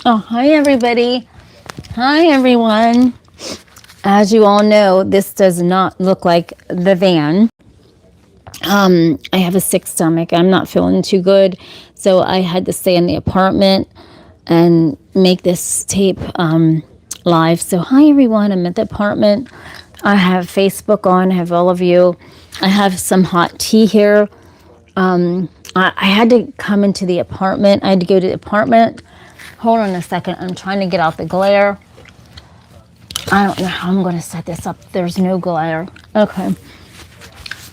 Oh, hi everybody. Hi everyone. As you all know, this does not look like the van. I have a sick stomach. I'm not feeling too good. So I had to stay in the apartment and make this tape live. So hi everyone, I'm at the apartment. I have Facebook on, I have all of you. I have some hot tea here. I had to come into the apartment. I had to go to the apartment. Hold on a second. I'm trying to get out the glare. I don't know how I'm going to set this up. There's no glare. Okay.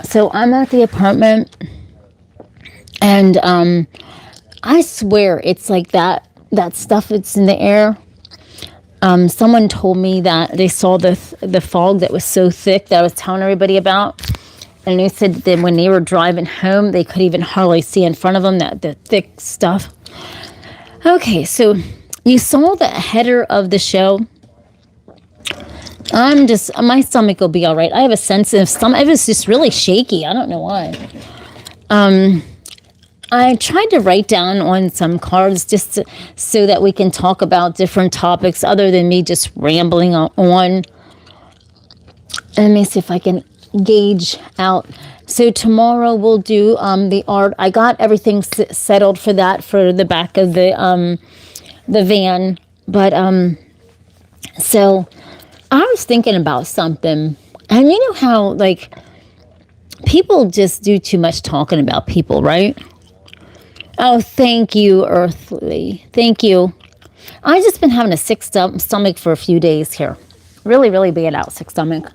So I'm at the apartment. And I swear it's like that stuff that's in the air. Someone told me that they saw the fog that was so thick that I was telling everybody about. And they said that when they were driving home, they could even hardly see in front of them the thick stuff. Okay, so you saw the header of the show. My stomach will be all right. I have a sensitive stomach. It was just really shaky. I don't know why. I tried to write down on some cards just so that we can talk about different topics other than me just rambling on. Let me see if I can gauge out. So tomorrow we'll do the art. I got everything settled for that, for the back of the van. But so I was thinking about something. And you know how, like, people just do too much talking about people, right? Oh, thank you, Earthly. Thank you. I've just been having a sick stomach for a few days here. Really, really bad out sick stomach.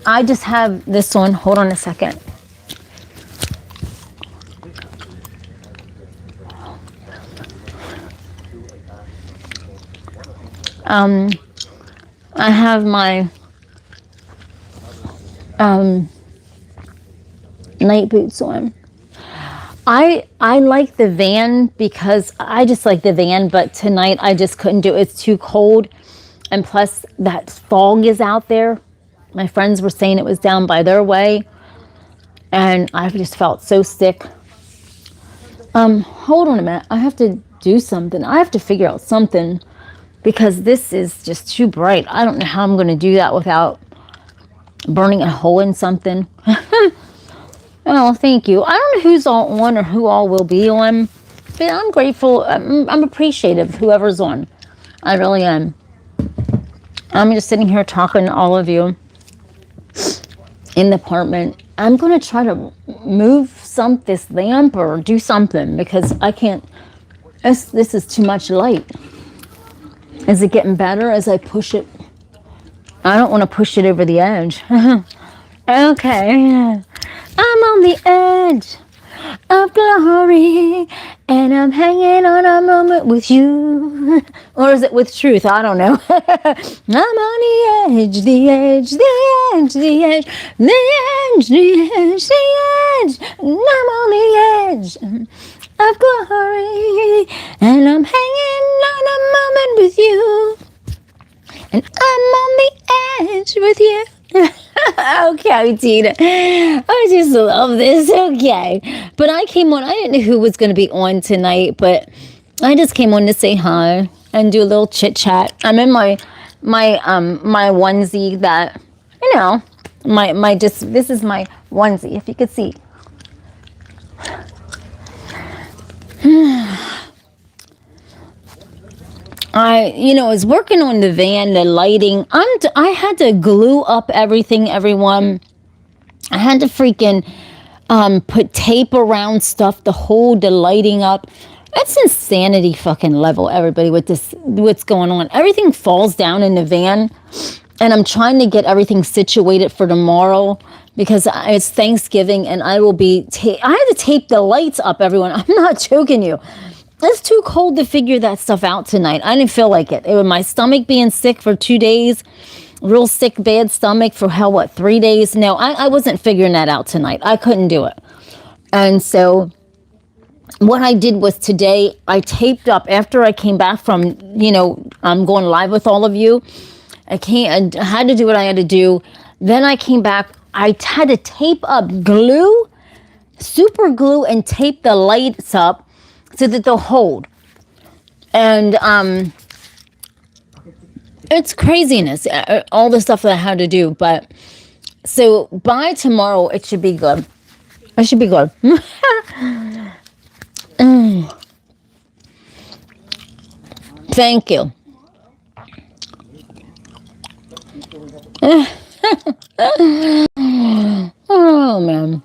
I just have this one. Hold on a second. I have my night boots on. I like the van because I just like the van, but tonight I just couldn't do it. It's too cold. And plus that fog is out there. My friends were saying it was down by their way. And I just felt so sick. Hold on a minute. I have to do something. I have to figure out something because this is just too bright. I don't know how I'm going to do that without burning a hole in something. Oh, thank you. I don't know who's all on or who all will be on, but I'm grateful. I'm appreciative of whoever's on. I really am. I'm just sitting here talking to all of you in the apartment. I'm going to try to move this lamp or do something because I can't. This is too much light. Is it getting better as I push it? I don't want to push it over the edge. Okay. I'm on the edge of glory, and I'm hanging on a moment with you. Or is it with truth? I don't know. I'm on the edge, the edge, the edge, the edge, the edge, the edge, the edge. And I'm on the edge of glory, and I'm hanging on a moment with you. And I'm on the edge with you. Okay, Tina. I just love this. Okay. But I came on. I didn't know who was going to be on tonight, but I just came on to say hi and do a little chit chat. I'm in my onesie that, you know, this is my onesie, if you could see. I was working on the van, the lighting. I had to glue up everything, everyone. I had to freaking put tape around stuff to hold the lighting up. That's insanity fucking level, everybody, with this, what's going on. Everything falls down in the van, and I'm trying to get everything situated for tomorrow because it's Thanksgiving, and I will be, I had to tape the lights up, everyone. I'm not joking you. It's too cold to figure that stuff out tonight. I didn't feel like it. It was my stomach being sick for 2 days, real sick, bad stomach for 3 days. No, I wasn't figuring that out tonight. I couldn't do it. And so what I did was today, I taped up after I came back from, I'm going live with all of you. I had to do what I had to do. Then I came back. I had to tape up glue, super glue, and tape the lights up so that they'll hold. And it's craziness, all the stuff that I had to do. But so by tomorrow, it should be good. It should be good. Thank you. Oh, man.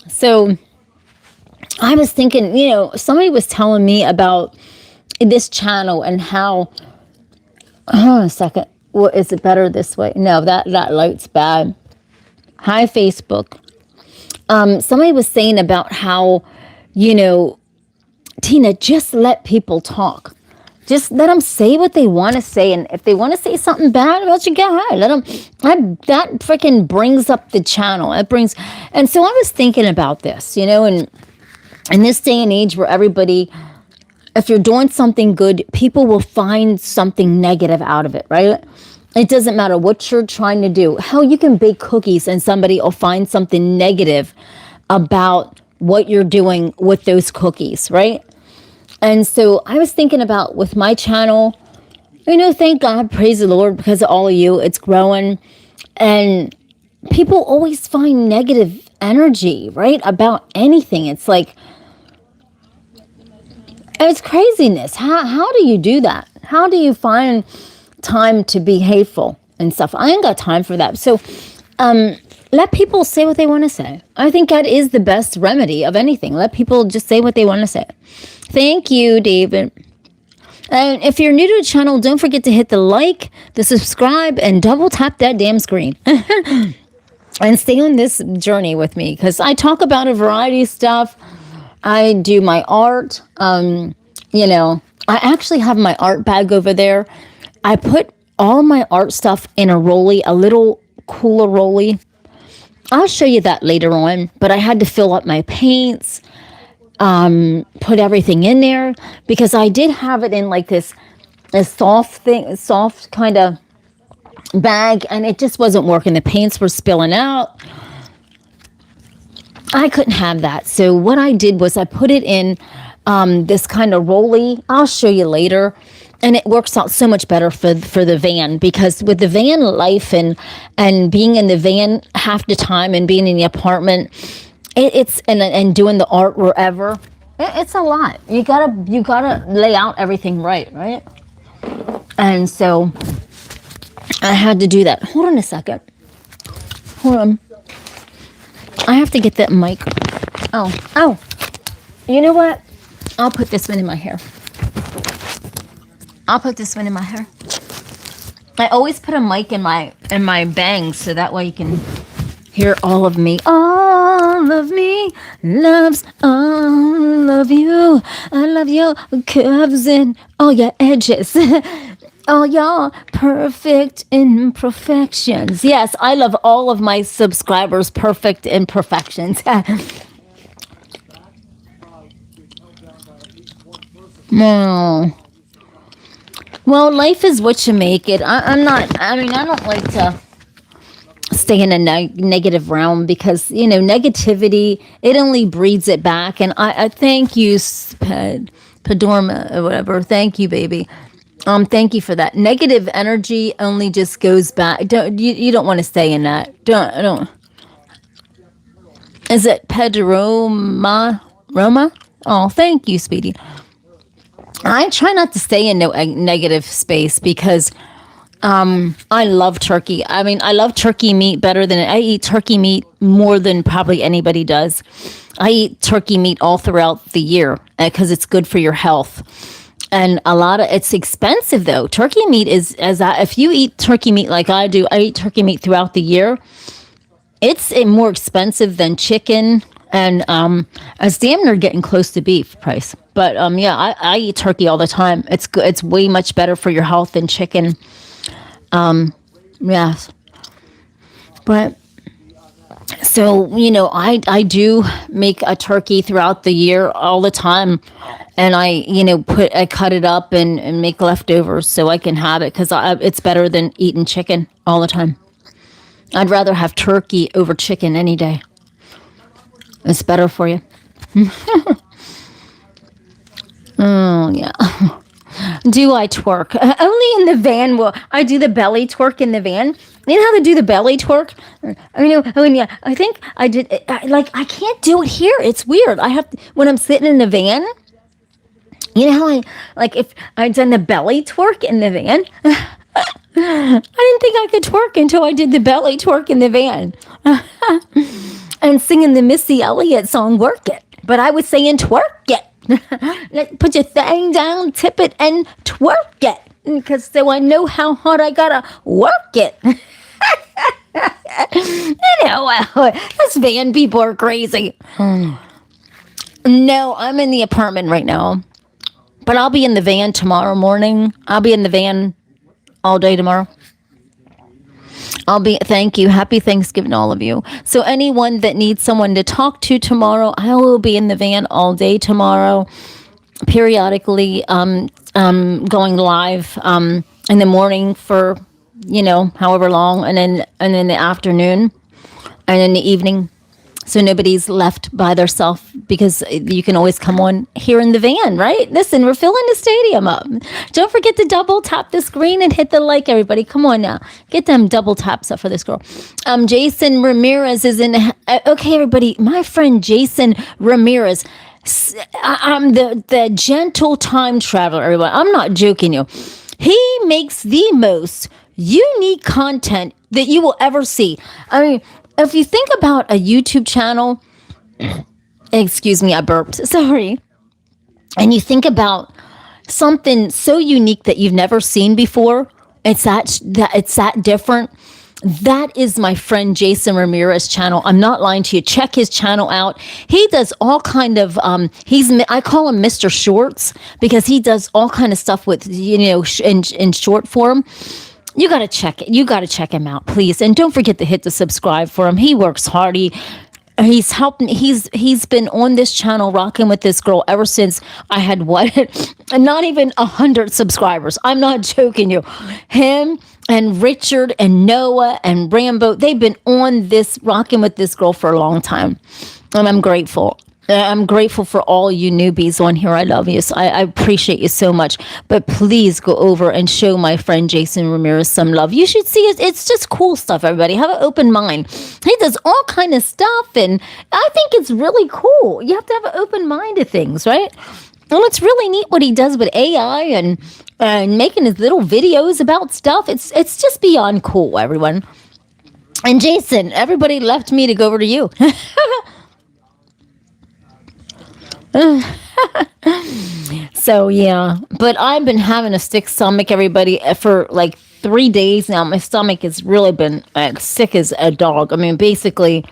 So I was thinking, somebody was telling me about this channel and how, hold on a second. What, is it better this way? No, that light's bad. Hi, Facebook. Somebody was saying about how, Tina, just let people talk. Just let them say what they want to say. And if they want to say something bad about you, go ahead. Let them, that freaking brings up the channel. And so I was thinking about this, and in this day and age where everybody, if you're doing something good, people will find something negative out of it, right? It doesn't matter what you're trying to do. Hell, you can bake cookies and somebody will find something negative about what you're doing with those cookies, right? And so I was thinking about with my channel, thank God, praise the Lord, because of all of you, it's growing. And people always find negative energy, right? About anything. It's like, it's craziness. How do you do that? How do you find time to be hateful and stuff? I ain't got time for that. So let people say what they want to say. I think that is the best remedy of anything. Let people just say what they want to say. Thank you, David. And if you're new to the channel, don't forget to hit the like, the subscribe, and double tap that damn screen. And stay on this journey with me, because I talk about a variety of stuff. I do my art. I actually have my art bag over there. I put all my art stuff in a rollie, a little cooler rollie. I'll show you that later on, but I had to fill up my paints, put everything in there, because I did have it in like this soft kind of bag, and it just wasn't working. The paints were spilling out. I couldn't have that. So what I did was I put it in this kind of rollie. I'll show you later. And it works out so much better for the van, because with the van life and being in the van half the time and being in the apartment, it's and doing the art wherever, it's a lot. You gotta lay out everything right? And so I had to do that. Hold on a second. Hold on. I have to get that mic. Oh. You know what? I'll put this one in my hair. I always put a mic in my bangs so that way you can hear all of me. All of me loves all of you. I love your curves and all your edges. All your perfect imperfections. Yes, I love all of my subscribers' perfect imperfections. No. Well, life is what you make it. I don't like to stay in a negative realm, because, negativity, it only breeds it back. And I thank you, Padorma, or whatever. Thank you, baby. Thank you for that. Negative energy only just goes back. You don't want to stay in that. Don't. Is it Pedroma? Roma? Oh, thank you, sweetie. I try not to stay in no negative space, because I love turkey. I mean, I love turkey meat better than I eat turkey meat more than probably anybody does. I eat turkey meat all throughout the year because it's good for your health. And it's expensive though. Turkey meat is if you eat turkey meat like I do, I eat turkey meat throughout the year. It's more expensive than chicken, and it's damn near getting close to beef price. But yeah, I eat turkey all the time. It's good. It's way much better for your health than chicken. Yes, but so I do make a turkey throughout the year all the time, and I cut it up and make leftovers so I can have it because it's better than eating chicken all the time. I'd rather have turkey over chicken any day. It's better for you. Oh yeah. Do I twerk? Only in the van will I do the belly twerk in the van. You know how to do the belly twerk? Yeah, I think I did. I can't do it here. It's weird. I have to, when I'm sitting in the van. You know how if I'd done the belly twerk in the van. I didn't think I could twerk until I did the belly twerk in the van. And singing the Missy Elliott song, Work It. But I was saying twerk it. Put your thing down, tip it, and twerk it. Because so I know how hard I gotta work it. Us van people are crazy. No, I'm in the apartment right now. But I'll be in the van tomorrow morning. I'll be in the van all day tomorrow. Thank you. Happy Thanksgiving to all of you. So anyone that needs someone to talk to tomorrow, I will be in the van all day tomorrow, periodically going live in the morning for, however long, and then in the afternoon and in the evening. So nobody's left by themselves because you can always come on here in the van, right? Listen, we're filling the stadium up. Don't forget to double tap the screen and hit the like, everybody. Come on now. Get them double taps up for this girl. Jason Ramirez is in. Okay, everybody. My friend Jason Ramirez. I'm the gentle time traveler, everyone. I'm not joking you. He makes the most unique content that you will ever see. I mean, if you think about a YouTube channel, excuse me, I burped, sorry. And you think about something so unique that you've never seen before, it's that different. That is my friend Jason Ramirez channel. I'm not lying to you. Check his channel out. He does all kind of, I call him Mr. Shorts because he does all kind of stuff with, in short form. You got to check it. You got to check him out, please. And don't forget to hit the subscribe for him. He works hard. He's helped me. He's been on this channel rocking with this girl ever since I had not even 100 subscribers. I'm not joking you. Him and Richard and Noah and Rambo, they've been on this rocking with this girl for a long time. And I'm grateful. I'm grateful for all you newbies on here. I love you. So I appreciate you so much. But please go over and show my friend Jason Ramirez some love. You should see it. It's just cool stuff, everybody. Have an open mind. He does all kind of stuff, and I think it's really cool. You have to have an open mind to things, right? And it's really neat what he does with AI and making his little videos about stuff. It's just beyond cool, everyone. And Jason, everybody left me to go over to you. So yeah, but I've been having a sick stomach, everybody, for like 3 days now. My stomach has really been sick as a dog. I mean, basically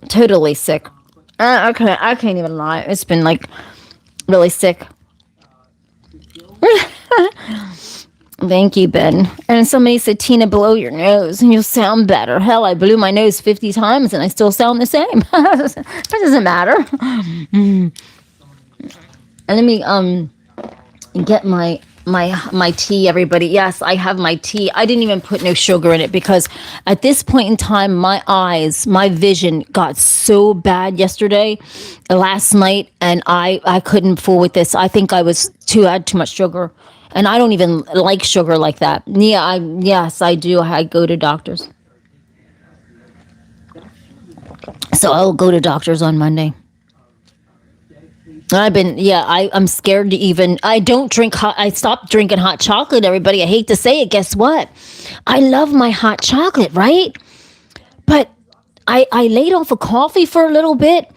totally sick. I can't even lie. It's been like really sick. Thank you, Ben. And somebody said, Tina, blow your nose and you'll sound better. Hell, I blew my nose 50 times and I still sound the same. That doesn't matter. And let me get my tea, everybody. Yes, I have my tea. I didn't even put no sugar in it because at this point in time, my vision got so bad last night, and I couldn't fool with this. I think I had too much sugar, and I don't even like sugar like that. Yeah, yes, I do. I go to doctors. So I'll go to doctors on Monday. I'm scared to even, I don't drink hot, I stopped drinking hot chocolate, everybody. I hate to say it. Guess what? I love my hot chocolate, right? But I laid off of coffee for a little bit.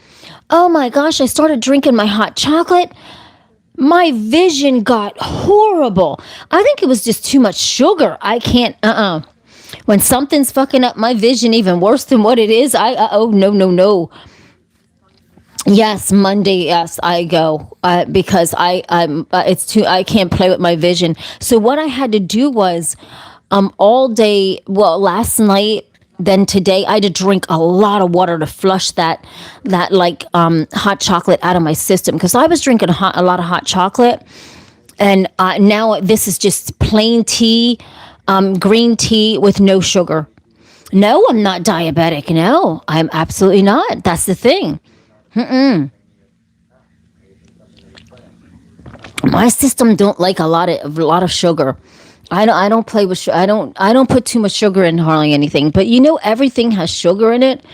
Oh my gosh, I started drinking my hot chocolate. My vision got horrible. I think it was just too much sugar. I can't, When something's fucking up my vision even worse than what it is, oh, no, no, no. Yes, Monday. Yes, I go because it's too. I can't play with my vision. So what I had to do was, all day. Well, last night, then today, I had to drink a lot of water to flush that like hot chocolate out of my system because I was drinking a lot of hot chocolate, and now this is just plain tea, green tea with no sugar. No, I'm not diabetic. No, I'm absolutely not. That's the thing. My system don't like a lot of sugar. I don't play with I don't put too much sugar in hardly anything. But everything has sugar in it.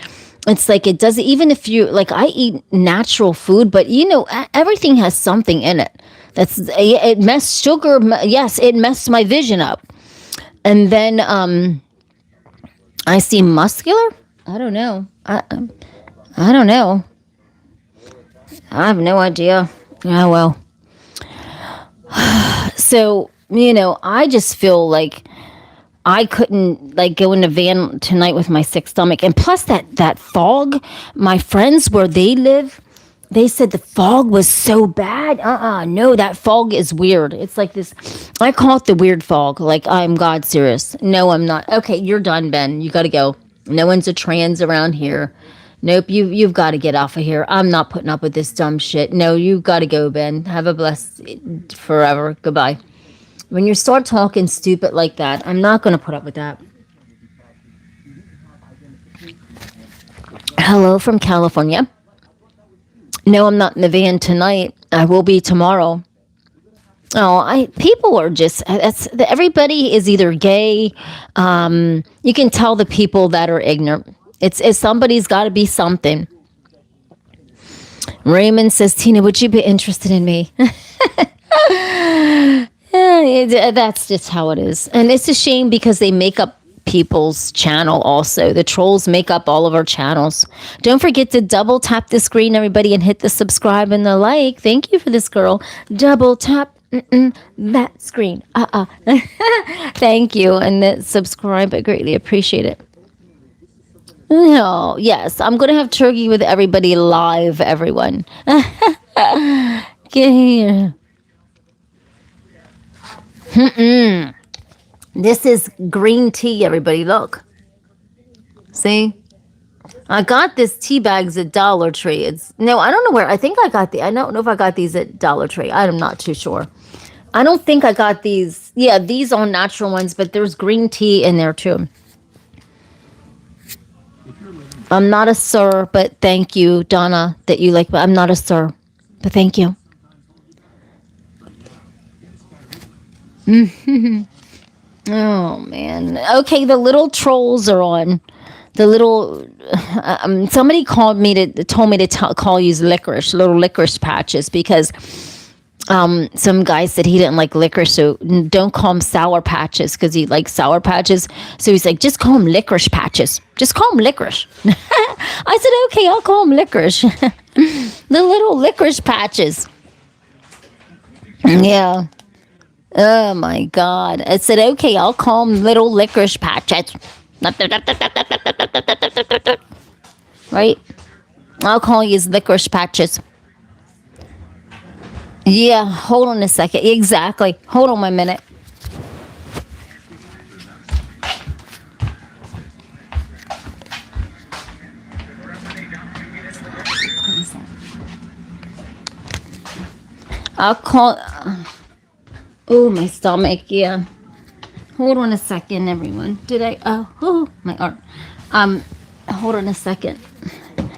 It's like it does even if you like I eat natural food, but everything has something in it. It messed sugar. Yes, it messed my vision up. And then I see muscular. I don't know. I don't know. I have no idea. Yeah, well. So, I just feel like I couldn't like go in the van tonight with my sick stomach. And plus that fog, my friends where they live, they said the fog was so bad. No, that fog is weird. It's like this, I call it the weird fog. Like I'm God serious. No, I'm not. Okay, you're done, Ben. You got to go. No one's a trans around here. Nope, you've got to get off of here. I'm not putting up with this dumb shit. No, you got to go, Ben. Have a blessed forever. Goodbye. When you start talking stupid like that, I'm not going to put up with that. Hello from California. No, I'm not in the van tonight. I will be tomorrow. Oh, people are just everybody is either gay. You can tell the people that are ignorant. It's somebody's got to be something. Raymond says, Tina, would you be interested in me? That's just how it is. And it's a shame because they make up people's channel also. The trolls make up all of our channels. Don't forget to double tap the screen, everybody, and hit the subscribe and the like. Thank you for this, girl. Double tap that screen. Thank you. And the subscribe. I greatly appreciate it. No, yes, I'm going to have turkey with everybody live, everyone. Get here. This is green tea, everybody. Look. See? I got this tea bags at Dollar Tree. I don't know where. I think I don't know if I got these at Dollar Tree. I'm not too sure. I don't think I got these. Yeah, these are natural ones, but there's green tea in there too. I'm not a sir, but thank you, Donna, that you like. But I'm not a sir, but thank you. Oh man. Okay, the little trolls are on. The little somebody told me to call you licorice, little licorice patches because some guy said he didn't like licorice, so don't call him sour patches because he likes sour patches. So he's like, just call him licorice patches. Just call him licorice. I said, okay, I'll call him licorice. The little licorice patches. Yeah. Oh my God. I said, okay, I'll call him little licorice patches. Right? I'll call you licorice patches. Yeah, hold on a second. Exactly. Hold on a minute. I'll call... Oh, my stomach, yeah. Hold on a second, everyone. Did I... Oh, my arm. Hold on a second.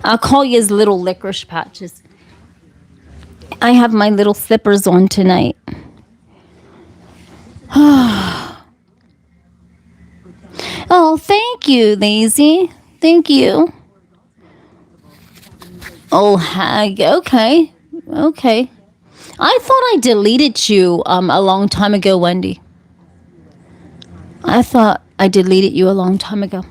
I'll call you as little licorice patches. I have my little slippers on tonight. Oh, thank you, Lazy. Thank you. Oh, hag. Okay. Okay. I thought I deleted you a long time ago, Wendy. I thought I deleted you a long time ago.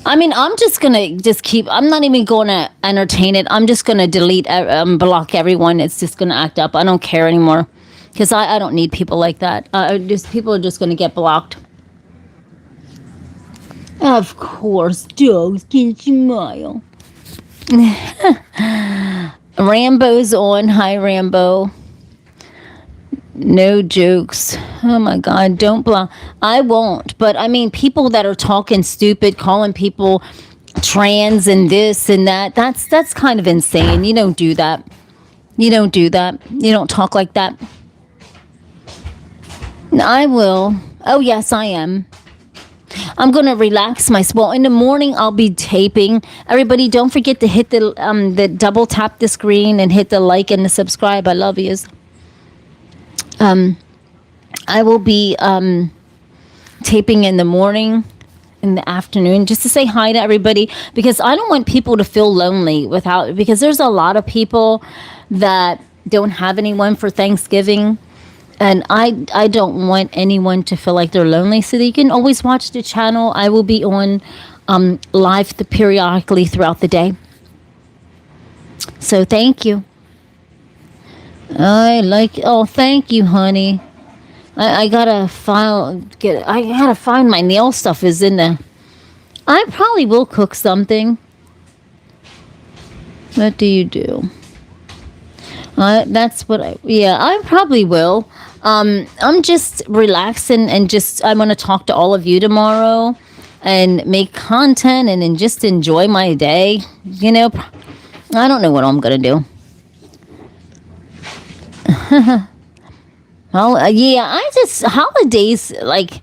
I mean, I'm just gonna just keep. I'm not even gonna entertain it. I'm just gonna delete, block everyone. It's just gonna act up. I don't care anymore because I don't need people like that. Just people are just gonna get blocked. Of course, dogs can smile. Rambo's on. Hi, Rambo. No jokes. Oh my God, don't block. I won't. But I mean, people that are talking stupid, calling people trans and this and that, that's kind of insane. You don't do that. You don't do that. You don't talk like that. I will. Oh, yes, I am. I'm going to relax myself. Well, in the morning, I'll be taping. Everybody, don't forget to hit the double tap the screen and hit the like and the subscribe. I love yous. I will be taping in the morning, in the afternoon, just to say hi to everybody, because I don't want people to feel lonely because there's a lot of people that don't have anyone for Thanksgiving, and I don't want anyone to feel like they're lonely. So that you can always watch the channel. I will be on live periodically throughout the day. So thank you. Oh, thank you, honey. I gotta I gotta find my nail stuff is in there. I probably will cook something. What do you do? That's what I probably will. I'm just relaxing and I'm gonna talk to all of you tomorrow and make content and just enjoy my day. You know, I don't know what I'm gonna do. Well, holidays, like,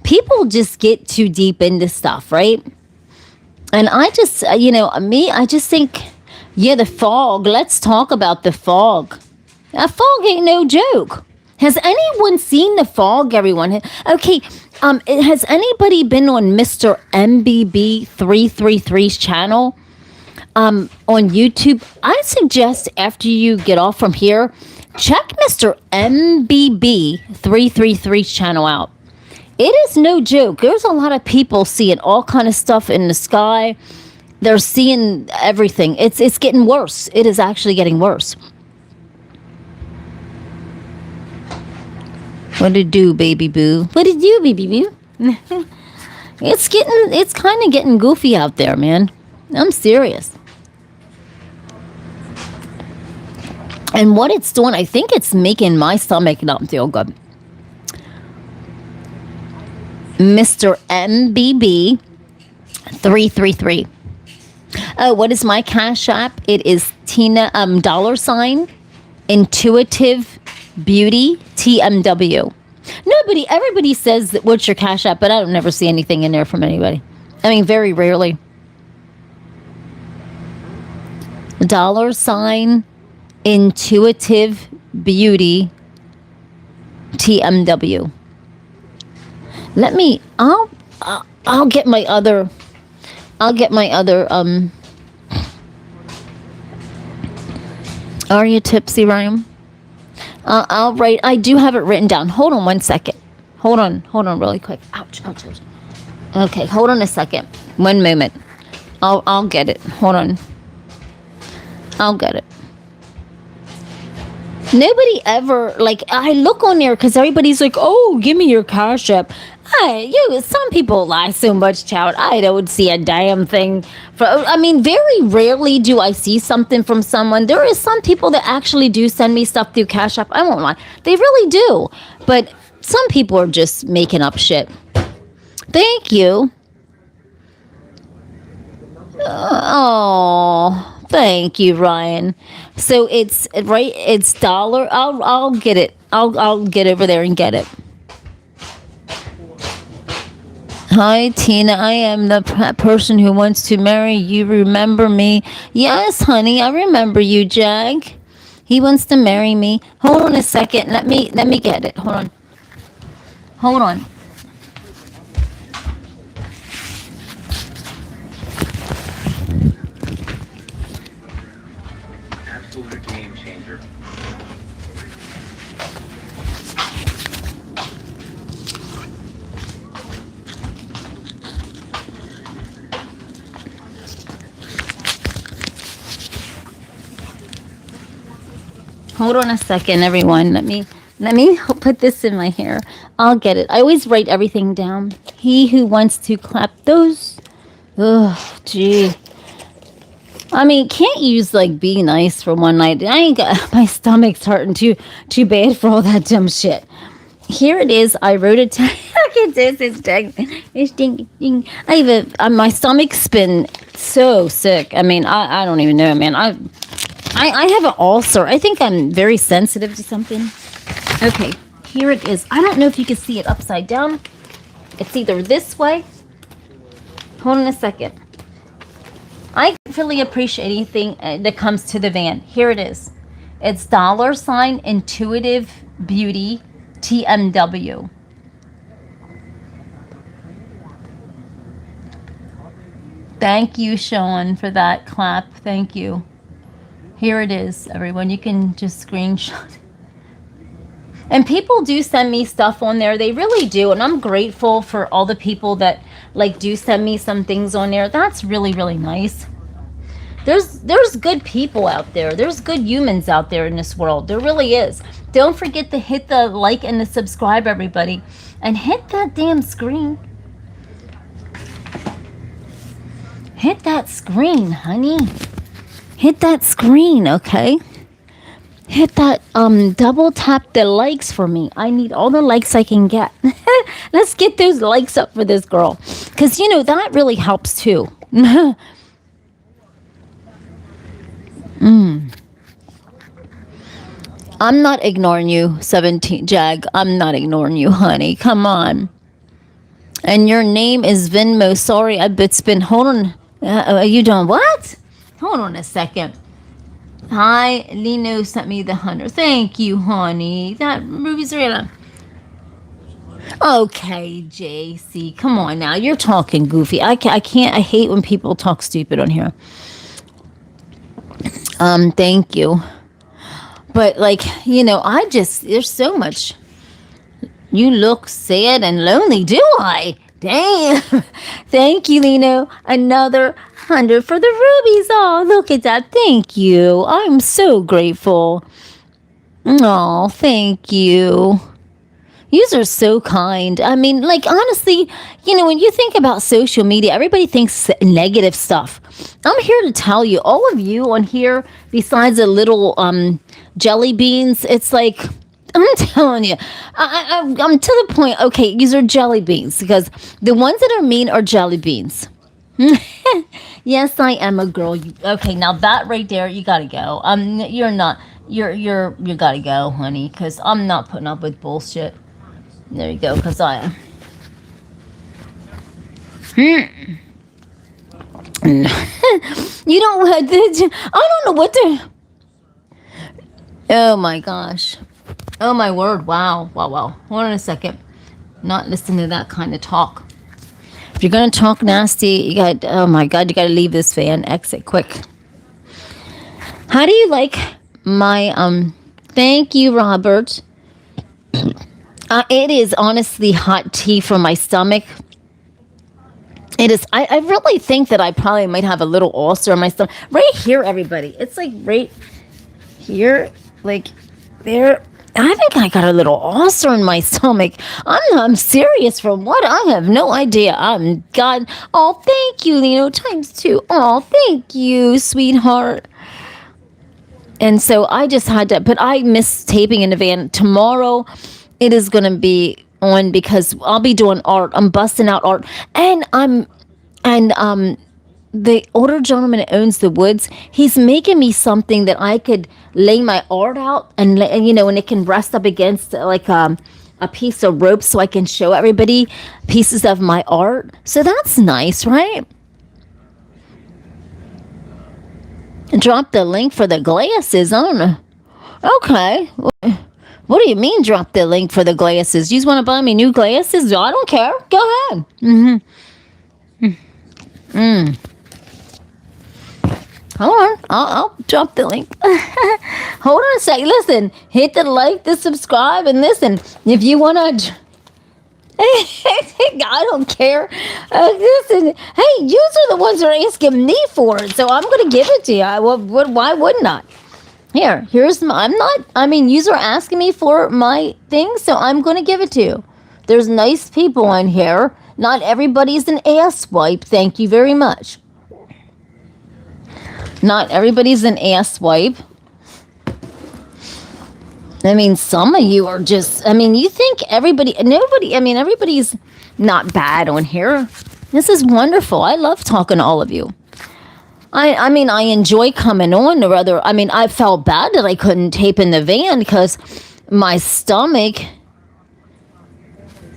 people just get too deep into stuff, right? And I just, I just think, the fog. Let's talk about the fog. A fog ain't no joke. Has anyone seen the fog, everyone? Okay, has anybody been on Mr. MBB 333's channel on YouTube? I suggest after you get off from here, check Mr. MBB 333's channel out. It is no joke. There's a lot of people seeing all kind of stuff in the sky. They're seeing everything. It's getting worse. It is actually getting worse. What it do, baby boo? What it do, baby boo? It's kind of getting goofy out there, man. I'm serious. And what it's doing, I think it's making my stomach not feel good. Mr. MBB 333. Oh, what is my Cash App? It is Tina $ IntuitiveBeautyTMW. Everybody says that what's your Cash App, but I don't never see anything in there from anybody. I mean, very rarely. $ Intuitive Beauty TMW. I'll get my other are you tipsy, Ryan? I'll write. I do have it written down. Hold on one second. Hold on really quick. Ouch. Okay, hold on a second. One moment. I'll get it. Hold on. I'll get it. Nobody ever, like, I look on there because everybody's like, oh, give me your Cash App. Some people lie so much, child. I don't see a damn thing. Very rarely do I see something from someone. There is some people that actually do send me stuff through Cash App. I won't lie. They really do. But some people are just making up shit. Thank you. Oh, thank you, Ryan. So it's right. It's $. I'll get it. I'll get over there and get it. Hi, Tina. I am the person who wants to marry you. Remember me? Yes, honey. I remember you, Jag. He wants to marry me. Hold on a second. Let me get it. Hold on. absolute game changer. Hold on a second, everyone. Let me put this in my hair. I'll get it. I always write everything down. He who wants to clap those. Oh, gee. I mean, can't use like be nice for one night. I ain't got my stomach's hurting too bad for all that dumb shit. Here it is. I wrote it down. Look at this. It's ding. My stomach's been so sick. I mean, I don't even know, man. I have an ulcer. I think I'm very sensitive to something. Okay, here it is. I don't know if you can see it upside down. It's either this way. Hold on a second. I really appreciate anything that comes to the van. Here it is. It's $ Intuitive Beauty TMW. Thank you, Sean, for that clap. Thank you. Here it is, everyone. You can just screenshot. And people do send me stuff on there. They really do. And I'm grateful for all the people that like do send me some things on there. That's really, really nice. There's good people out there. There's good humans out there in this world. There really is. Don't forget to hit the like and the subscribe, everybody. And hit that damn screen. Hit that screen, honey. Hit that screen, okay? Hit that, double tap the likes for me. I need all the likes I can get. Let's get those likes up for this girl. Because, you know, that really helps too. I'm not ignoring you, 17 Jag. I'm not ignoring you, honey. Come on. And your name is Venmo. Sorry, it's been, hold on. Are you doing what? Hold on a second. Hi, Lino sent me the 100. Thank you, honey. That Ruby's real. Okay, JC. Come on now. You're talking goofy. I can't. I hate when people talk stupid on here. Thank you. But like, you know, there's so much. You look sad and lonely, do I? Damn. Thank you, Lino. Another 100 for the rubies. Oh, look at that. Thank you. I'm so grateful. Oh, thank you. Yous are so kind. I mean, like, honestly, you know, when you think about social media, everybody thinks negative stuff. I'm here to tell you, all of you on here, besides the little jelly beans, it's like, I'm telling you, I'm to the point, okay, these are jelly beans, because the ones that are mean are jelly beans. Yes, I am a girl. Okay, now that right there, you gotta go. You're not, you gotta go, honey, because I'm not putting up with bullshit. There you go, because I am. You don't what I don't know what to. Oh my gosh. Oh my word. Wow. Hold on a second. Not listening to that kind of talk. If you're gonna talk nasty, you got, oh my god, you gotta leave this van. Exit quick. How do you like my thank you, Robert. It is honestly hot tea for my stomach. It is. I really think that I probably might have a little ulcer on my stomach. Right here, everybody. It's like right here, like there. I think I got a little ulcer in my stomach. I'm serious. From what? I have no idea. God. Oh, thank you, Lino. ×2. Oh, thank you, sweetheart. And so I just had to, but I missed taping in the van. Tomorrow it is going to be on because I'll be doing art. I'm busting out art. And the older gentleman that owns the woods, he's making me something that I could lay my art out and you know, and it can rest up against like a piece of rope so I can show everybody pieces of my art. So that's nice, right? Drop the link for the glasses. I don't know. Okay. What do you mean drop the link for the glasses? You just want to buy me new glasses? I don't care. Go ahead. Hold on. I'll drop the link. Hold on a second. Listen, hit the like, the subscribe, and listen. If you want to... I don't care. Listen, hey, you are the ones that are asking me for it, so I'm going to give it to you. Why wouldn't I? Here's my... you are asking me for my thing, so I'm going to give it to you. There's nice people in here. Not everybody's an asswipe. Thank you very much. Not everybody's an asswipe. Some of you are just, you think everybody's not bad on here. This is wonderful. I love talking to all of you. I enjoy coming on, or rather, I felt bad that I couldn't tape in the van because my stomach,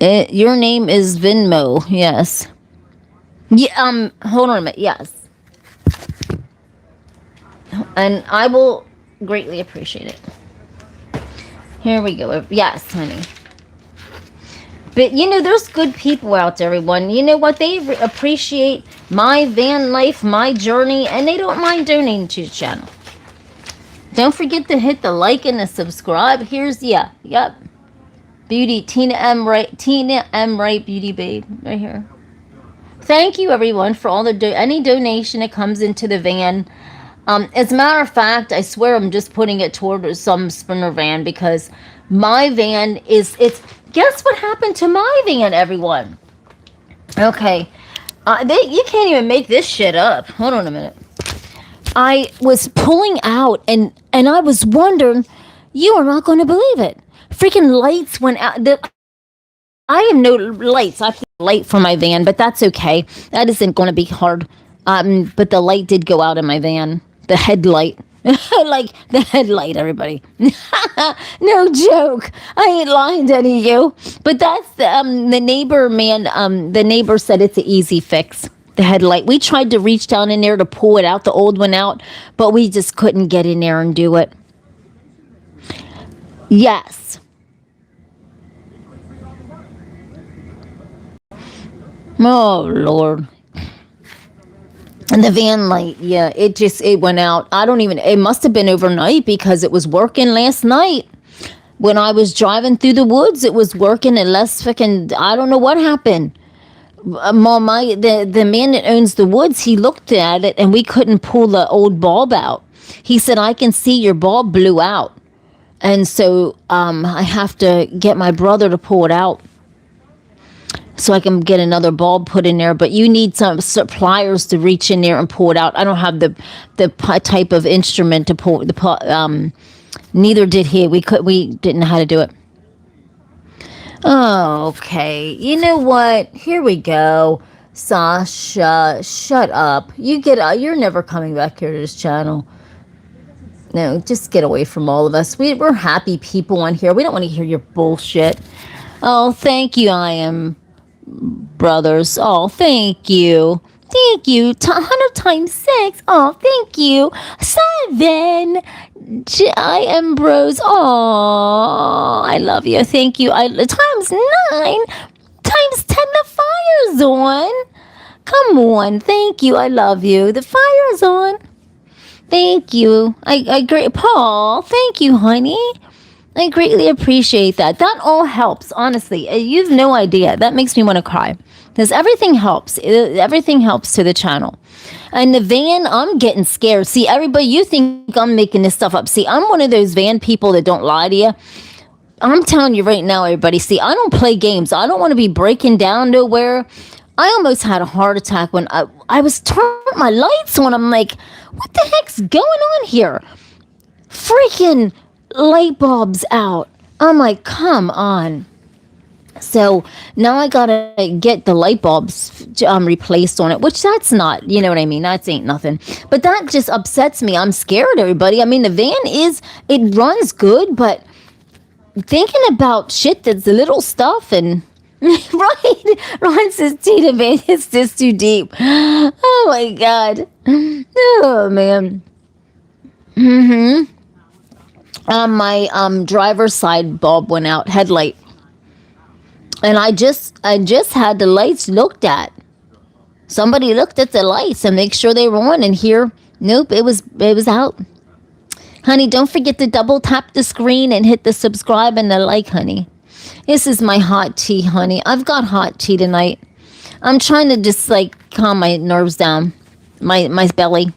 your name is VENMO, yes. Yeah, hold on a minute, yes. And I will greatly appreciate it. Here we go. Yes, honey. But, there's good people out there, everyone. You know what? They appreciate my van life, my journey, and they don't mind donating to the channel. Don't forget to hit the like and the subscribe. Here's, yep. Beauty, Tina M Wright, Beauty Babe, right here. Thank you, everyone, for all any donation that comes into the van. As a matter of fact, I swear I'm just putting it toward some sprinter van because my van guess what happened to my van, everyone? Okay. You can't even make this shit up. Hold on a minute. I was pulling out and I was wondering, you are not going to believe it. Freaking lights went out. I have no lights. I have light for my van, but that's okay. That isn't going to be hard. But the light did go out in my van. The headlight. Like the headlight, everybody. No joke. I ain't lying to any of you. But that's the neighbor, man. The neighbor said it's an easy fix. The headlight. We tried to reach down in there to pull it out, the old one out, but we just couldn't get in there and do it. Yes. Oh, Lord. And the van light, yeah, it went out. It must have been overnight because it was working last night. When I was driving through the woods, it was working unless fucking, I don't know what happened. The man that owns the woods, he looked at it and we couldn't pull the old bulb out. He said, I can see your bulb blew out. And so I have to get my brother to pull it out so I can get another bulb put in there. But you need some pliers to reach in there and pull it out. I don't have the type of instrument to pull neither did he. We didn't know how to do it. Oh, okay. You know what? Here we go. Sasha, shut up. You're never coming back here to this channel. No, just get away from all of us. We're happy people on here. We don't want to hear your bullshit. Oh, thank you, I am brothers. Oh, thank you. Thank you. 100 times 6. Oh, thank you. 7. I am bros. Oh, I love you. Thank you. Times 9. Times 10. The fire's on. Come on. Thank you. I love you. The fire's on. Thank you. Paul, thank you, honey. I greatly appreciate that. That all helps, honestly. You have no idea. That makes me want to cry. Because everything helps. Everything helps to the channel. And the van, I'm getting scared. See, everybody, you think I'm making this stuff up. See, I'm one of those van people that don't lie to you. I'm telling you right now, everybody. See, I don't play games. I don't want to be breaking down nowhere. I almost had a heart attack when I was turning my lights on. I'm like, what the heck's going on here? Freaking light bulbs out. I'm like, come on. So now I gotta get the light bulbs replaced on it, which that's not, you know what I mean? That ain't nothing. But that just upsets me. I'm scared, everybody. I mean, the van it runs good, but thinking about shit that's little stuff and right. Ron says, Tina, man, it's just too deep. Oh my God. Oh man. My driver's side bulb went out, headlight. And I just had the lights looked at. Somebody looked at the lights and make sure they were on, and here Nope, it was out. Honey, don't forget to double tap the screen and hit the subscribe and the like, honey. This is my hot tea, honey. I've got hot tea tonight. I'm trying to just like calm my nerves down, my belly.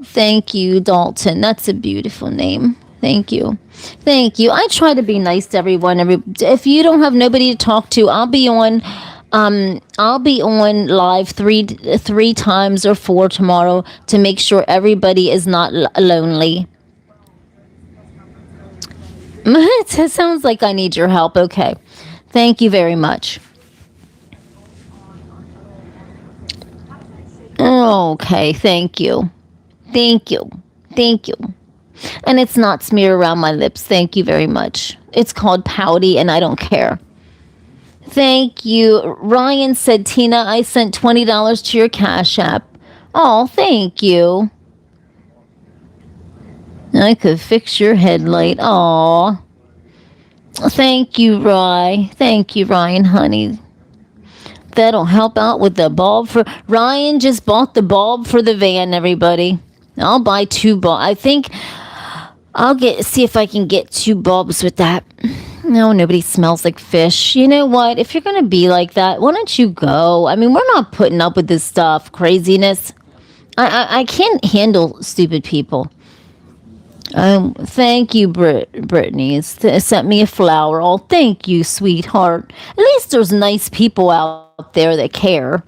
Thank you, Dalton. That's a beautiful name. Thank you. Thank you. I try to be nice to everyone. If you don't have nobody to talk to, I'll be on live three times or four tomorrow to make sure everybody is not lonely. It sounds like I need your help. Okay. Thank you very much. Okay, thank you. Thank you. Thank you. And it's not smeared around my lips. Thank you very much. It's called pouty and I don't care. Thank you. Ryan said, Tina, I sent $20 to your Cash App. Oh, thank you. I could fix your headlight. Aw. Thank you, Ryan. Thank you, Ryan, honey. That'll help out with the bulb for... Ryan just bought the bulb for the van, everybody. I'll buy 2 bulbs. I think I'll see if I can get 2 bulbs with that. No, nobody smells like fish. You know what? If you're going to be like that, why don't you go? I mean, we're not putting up with this stuff. Craziness. I can't handle stupid people. Thank you, Brittany. Sent me a flower. Oh, thank you, sweetheart. At least there's nice people out there that care.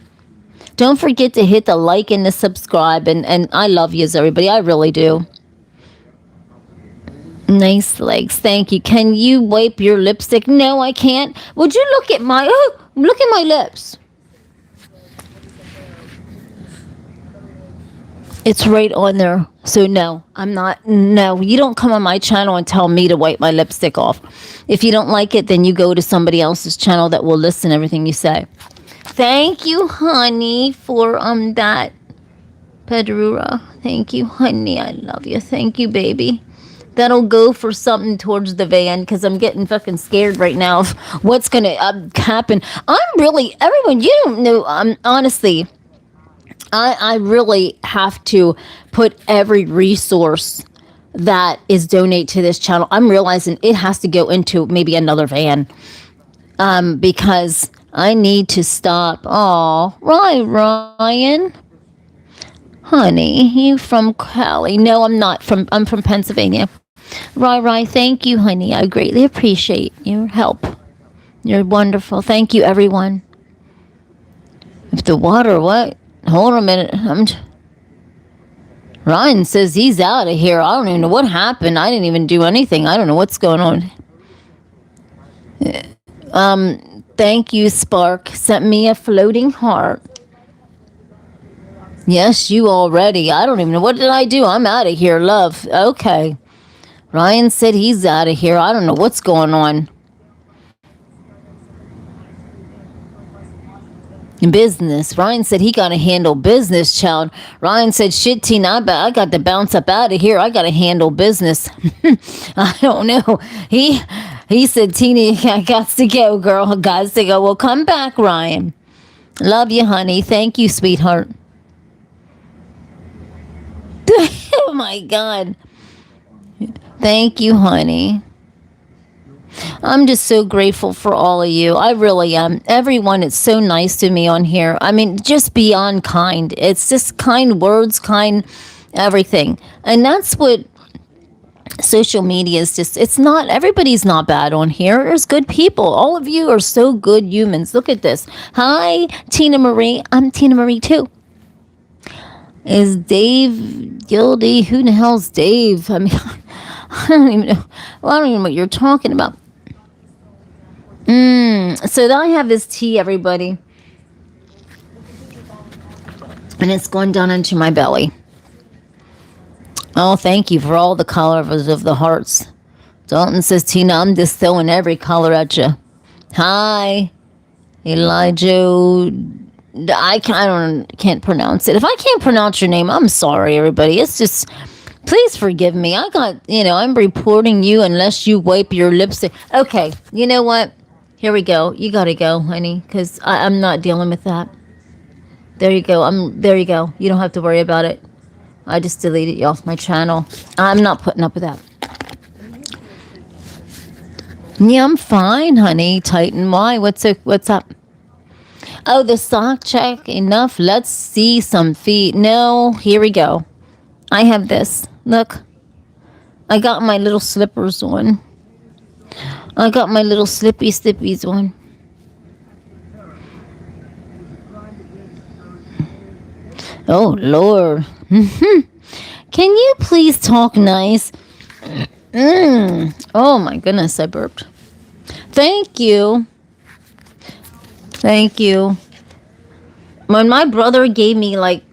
Don't forget to hit the like and the subscribe. And I love yous, everybody. I really do. Nice legs. Thank you. Can you wipe your lipstick? No, I can't. Would you look at my lips? It's right on there. So no, I'm not. No, you don't come on my channel and tell me to wipe my lipstick off. If you don't like it, then you go to somebody else's channel that will listen to everything you say. Thank you, honey, for that Pedrura. Thank you, honey. I love you. Thank you, baby. That'll go for something towards the van because I'm getting fucking scared right now of what's gonna happen. Everyone, you don't know. Honestly, I really have to put every resource that is donate to this channel. I'm realizing it has to go into maybe another van because I need to stop. Oh, right, Ryan. Honey, you from Cali? No, I'm not. I'm from Pennsylvania. Right, thank you, honey. I greatly appreciate your help. You're wonderful. Thank you, everyone. If the water, what? Hold on a minute. Ryan says he's out of here. I don't even know what happened. I didn't even do anything. I don't know what's going on. Thank you, Spark. Sent me a floating heart. Yes, you already. I don't even know. What did I do? I'm out of here, love. Okay. Ryan said he's out of here. I don't know what's going on. Business. Ryan said he got to handle business, child. Ryan said, shit, Tina, I got to bounce up out of here. I got to handle business. I don't know. He said, Tina, I got to go, girl. Got to go. Well, come back, Ryan. Love you, honey. Thank you, sweetheart. Oh, my God. Thank you, honey. I'm just so grateful for all of you. I really am. Everyone is so nice to me on here. I mean, just beyond kind. It's just kind words, kind everything. And that's what social media is just, it's not, everybody's not bad on here. There's good people. All of you are so good humans. Look at this. Hi, Tina Marie. I'm Tina Marie too. Is Dave Gildy? Who the hell's Dave? I mean, I don't even know. Well, I don't even know what you're talking about. So I have this tea, everybody. And it's going down into my belly. Oh, thank you for all the colors of the hearts. Dalton says, Tina, I'm just throwing every color at you. Hi, Elijah. I can't pronounce it. If I can't pronounce your name, I'm sorry, everybody. It's just, please forgive me. I'm reporting you unless you wipe your lipstick. Okay, you know what? Here we go. You gotta go, honey, because I'm not dealing with that. There you go. There you go. You don't have to worry about it. I just deleted you off my channel. I'm not putting up with that. Yeah, I'm fine, honey. Titan, why? What's up? Oh, the sock check. Enough. Let's see some feet. No, here we go. I have this. Look. I got my little slippers on. I got my little slippies on. Oh, Lord. Can you please talk nice? Oh, my goodness, I burped. Thank you. Thank you. When my brother gave me like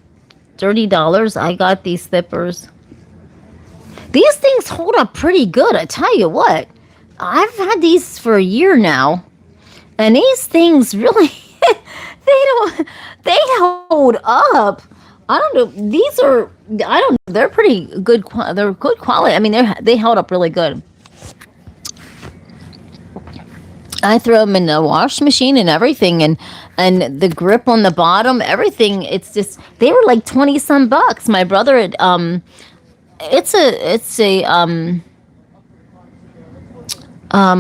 $30, I got these slippers. These things hold up pretty good, I tell you what. I've had these for a year now. And these things really, they hold up. I don't know. These are, I don't know. They're pretty good. They're good quality. I mean, they held up really good. I throw them in the wash machine and everything, and the grip on the bottom, everything. It's just, they were like 20 some bucks. My brother had, it's a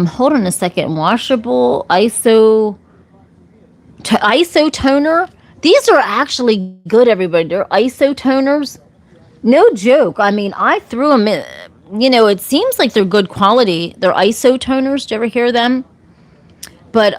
hold on a second, washable ISO toner. These are actually good, everybody. They're ISO toners. No joke. I mean, I threw them in, it seems like they're good quality. They're ISO toners. Do you ever hear them? But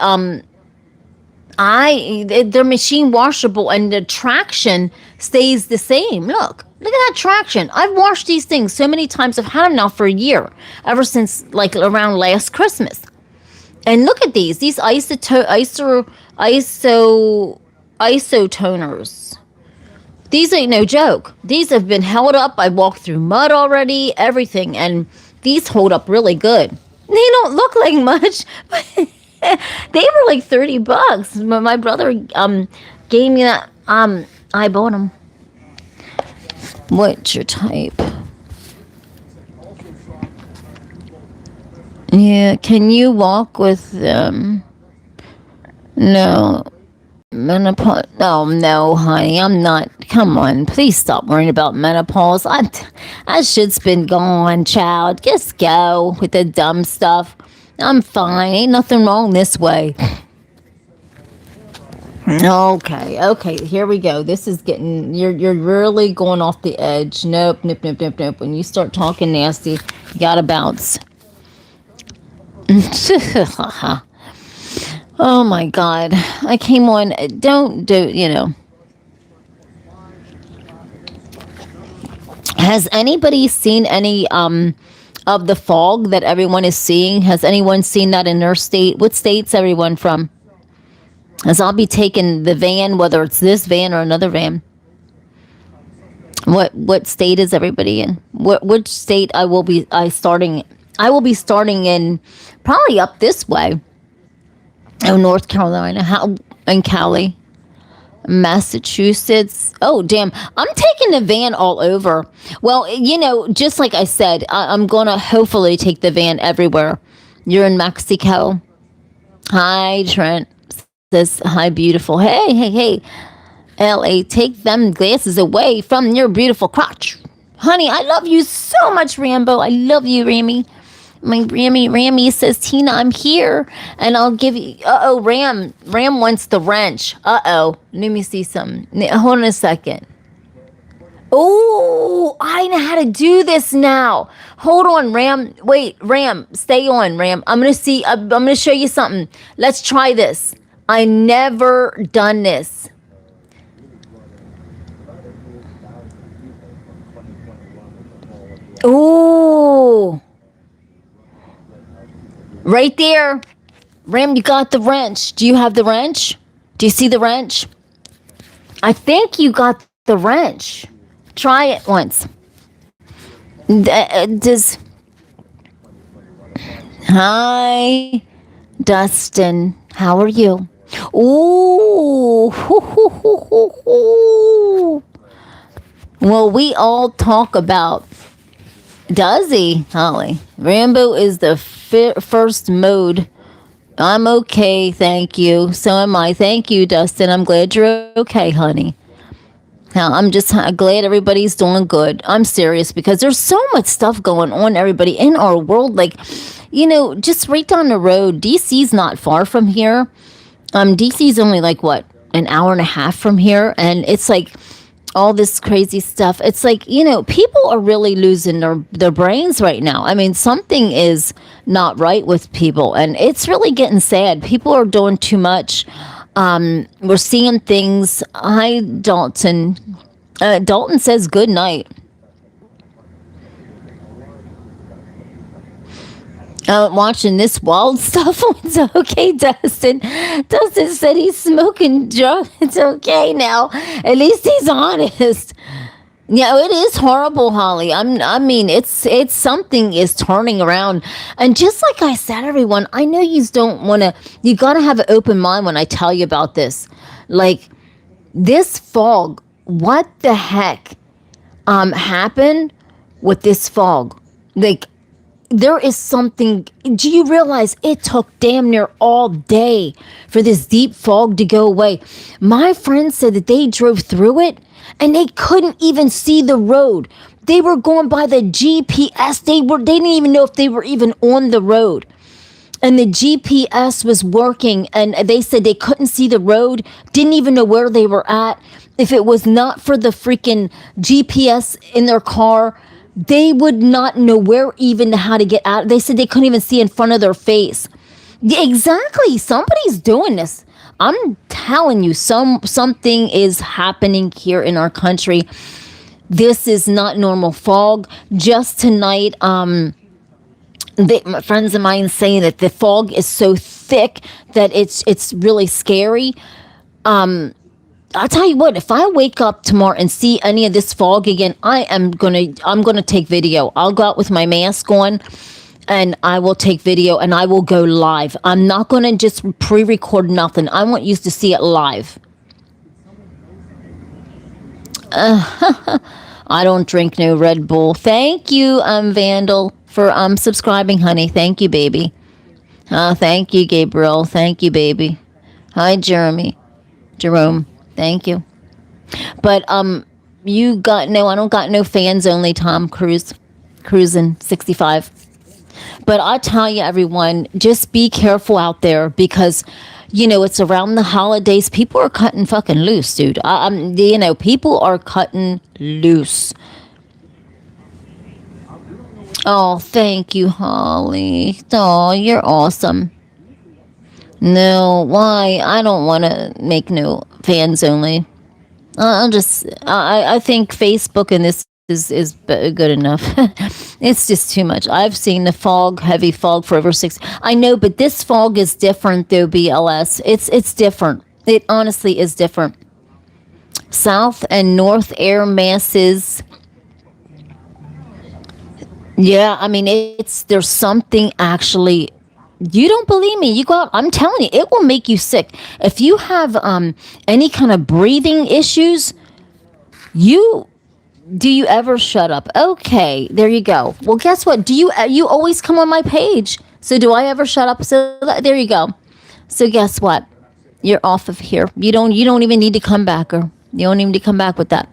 they're machine washable, and the traction stays the same. Look at that traction. I've washed these things so many times. I've had them now for a year, ever since like around last Christmas. And look at these ISO toners. These ain't no joke. These have been held up. I walked through mud already, everything, and these hold up really good. They don't look like much, but they were like $30. My brother gave me that. I bought them. What's your type? Yeah, can you walk with them? No. Menopause? Oh, no, honey, I'm not. Come on, please stop worrying about menopause. That shit's been gone, child. Just go with the dumb stuff. I'm fine. Ain't nothing wrong this way. Okay, here we go. This is getting, you're really going off the edge. Nope. When you start talking nasty, you gotta bounce. Oh my God. I came on, don't do, Has anybody seen any, of the fog that everyone is seeing? Has anyone seen that in their state? What state's everyone from? As I'll be taking the van, whether it's this van or another van. What state is everybody in? Which state I will be starting in, probably up this way. Oh, North Carolina, and Cali. Massachusetts. Oh, damn. I'm taking the van all over. Well, just like I said, I'm going to hopefully take the van everywhere. You're in Mexico. Hi, Trent. Says, hi, beautiful. Hey. LA, take them glasses away from your beautiful crotch. Honey, I love you so much, Rambo. I love you, Ramy. My Rammy says, Tina, I'm here, and I'll give you. Ram wants the wrench. Let me see something. Hold on a second. Oh, I know how to do this now. Hold on, Ram. Wait, Ram, stay on, Ram. I'm gonna show you something. Let's try this. I never done this. Oh. Right there. Ram, you got the wrench. Do you have the wrench? Do you see the wrench? I think you got the wrench. Try it once. Hi, Dustin. How are you? Ooh. Well, we all talk about. Does he, Holly? Rambo is the first mode. I'm okay, thank you. So am I. Thank you, Dustin. I'm glad you're okay, honey. Now, I'm just glad everybody's doing good. I'm serious because there's so much stuff going on, everybody, in our world. Like, just right down the road, DC's not far from here. DC's only like, what, an hour and a half from here. And it's like all this crazy stuff. It's like, people are really losing their brains right now. I mean, something is not right with people. And it's really getting sad. People are doing too much. We're seeing things. Hi, Dalton. Dalton says good night. Watching this wild stuff. It's okay, Dustin. Dustin said he's smoking drugs. It's okay now. At least he's honest. Yeah, it is horrible, Holly. I mean, it's something is turning around, and just like I said, everyone, I know you don't want to. You got to have an open mind when I tell you about this. Like this fog, what the heck, happened with this fog? Like there is something. Do you realize it took damn near all day for this deep fog to go away? My friend said that they drove through it and they couldn't even see the road. They were going by the GPS. They didn't even know if they were even on the road. And the GPS was working, and they said they couldn't see the road, didn't even know where they were at. If it was not for the freaking GPS in their car, they would not know where even how to get out. They said they couldn't even see in front of their face. Yeah, exactly. Somebody's doing this. I'm telling you, something is happening here in our country. This is not normal fog. Just tonight, my friends of mine saying that the fog is so thick that it's really scary. I'll tell you what, if I wake up tomorrow and see any of this fog again, I'm gonna take video. I'll go out with my mask on and I will take video and I will go live. I'm not gonna just pre-record nothing. I want you to see it live. I don't drink no Red Bull. Thank you, Vandal, for subscribing, honey. Thank you, baby. Thank you, Gabriel. Thank you, baby. Hi, Jerome. Thank you. But I don't got no fans, only Tom Cruising 65. But I tell you, everyone, just be careful out there because, it's around the holidays. People are cutting fucking loose, dude. People are cutting loose. Oh, thank you, Holly. Oh, you're awesome. No, why? I don't want to make no fans only. I think Facebook and this is good enough. It's just too much. I've seen the heavy fog for over 6. I know, but this fog is different though, BLS. It's different. It honestly is different. South and north air masses. Yeah, I mean, there's something actually. You don't believe me? You go out. I'm telling you, it will make you sick. If you have any kind of breathing issues, do you ever shut up? Okay, there you go. Well, guess what? You always come on my page? So do I ever shut up? So there you go. So guess what? You're off of here. You don't even need to come back, or you don't even need to come back with that.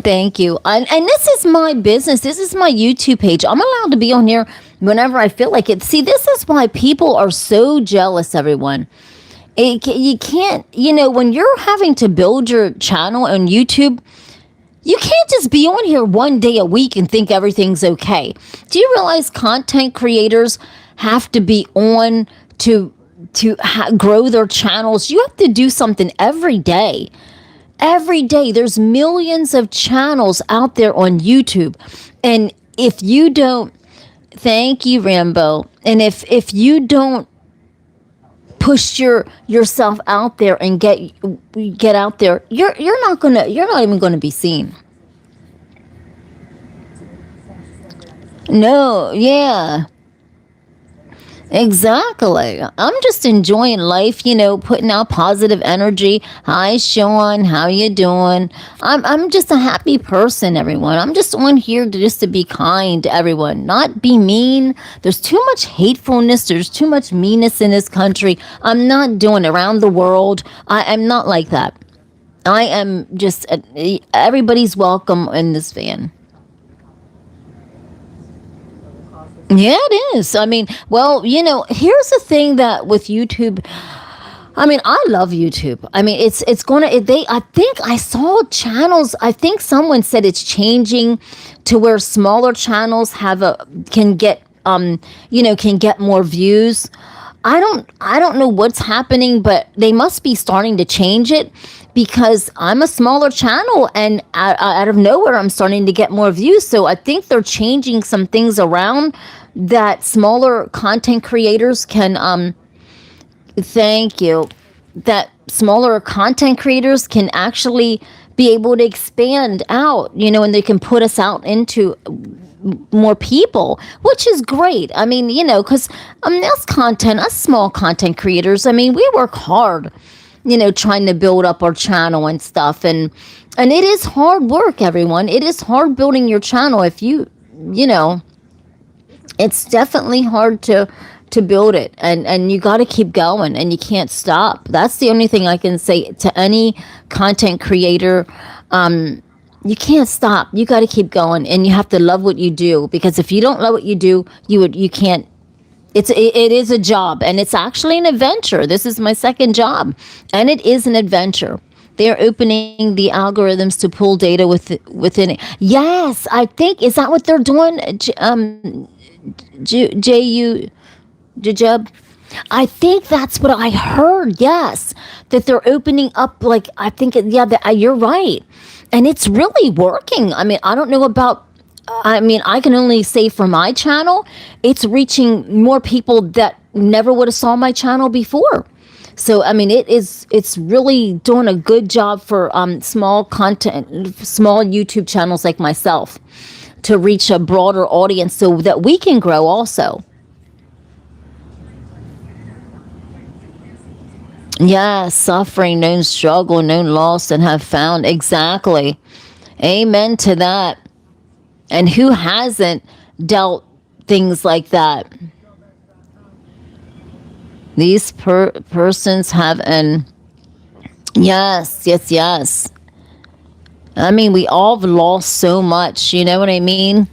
Thank you. And this is my business. This is my YouTube page. I'm allowed to be on here whenever I feel like it. See, this is why people are so jealous, everyone. You can't, when you're having to build your channel on YouTube, you can't just be on here one day a week and think everything's okay. Do you realize content creators have to be on to grow their channels? You have to do something every day. Every day, there's millions of channels out there on YouTube. And if you don't, thank you, Rambo. And if you don't push yourself out there and get out there, you're not even gonna be seen. No, yeah. Exactly. I'm just enjoying life, putting out positive energy. Hi, Sean. How you doing? I'm just a happy person, everyone. I'm just on here to be kind to everyone, not be mean. There's too much hatefulness. There's too much meanness in this country. I'm not doing it around the world. I'm not like that. I am just everybody's welcome in this van. Yeah, it is. I mean, well, here's the thing that with YouTube, I mean, I love YouTube. I mean, it's going to they I think I saw channels, I think someone said it's changing to where smaller channels have a can get can get more views. I don't know what's happening, but they must be starting to change it because I'm a smaller channel and out of nowhere I'm starting to get more views. So I think they're changing some things around that smaller content creators can thank you that smaller content creators can actually be able to expand out, and they can put us out into more people, which is great. I mean, because us small content creators, I mean, we work hard, trying to build up our channel and stuff, and it is hard work, everyone. It is hard building your channel. If you know, it's definitely hard to build it, and you got to keep going, and you can't stop. That's the only thing I can say to any content creator. You can't stop. You got to keep going, and you have to love what you do, because if you don't love what you do, you can't. It is a job, and it's actually an adventure. This is my second job, and it is an adventure. They're opening the algorithms to pull data within it. Yes, I think, is that what they're doing? Ju Jujub? I think that's what I heard. Yes, that they're opening up. Like, I think, yeah, you're right, and it's really working. I mean, I don't know about. I mean, I can only say for my channel, it's reaching more people that never would have saw my channel before. So, I mean, it's really doing a good job for small YouTube channels like myself to reach a broader audience so that we can grow also. Yeah, suffering, known struggle, known loss, and have found. Exactly. Amen to that. And who hasn't dealt things like that? These persons have an yes, yes, yes. I mean, we all have lost so much, you know what I mean?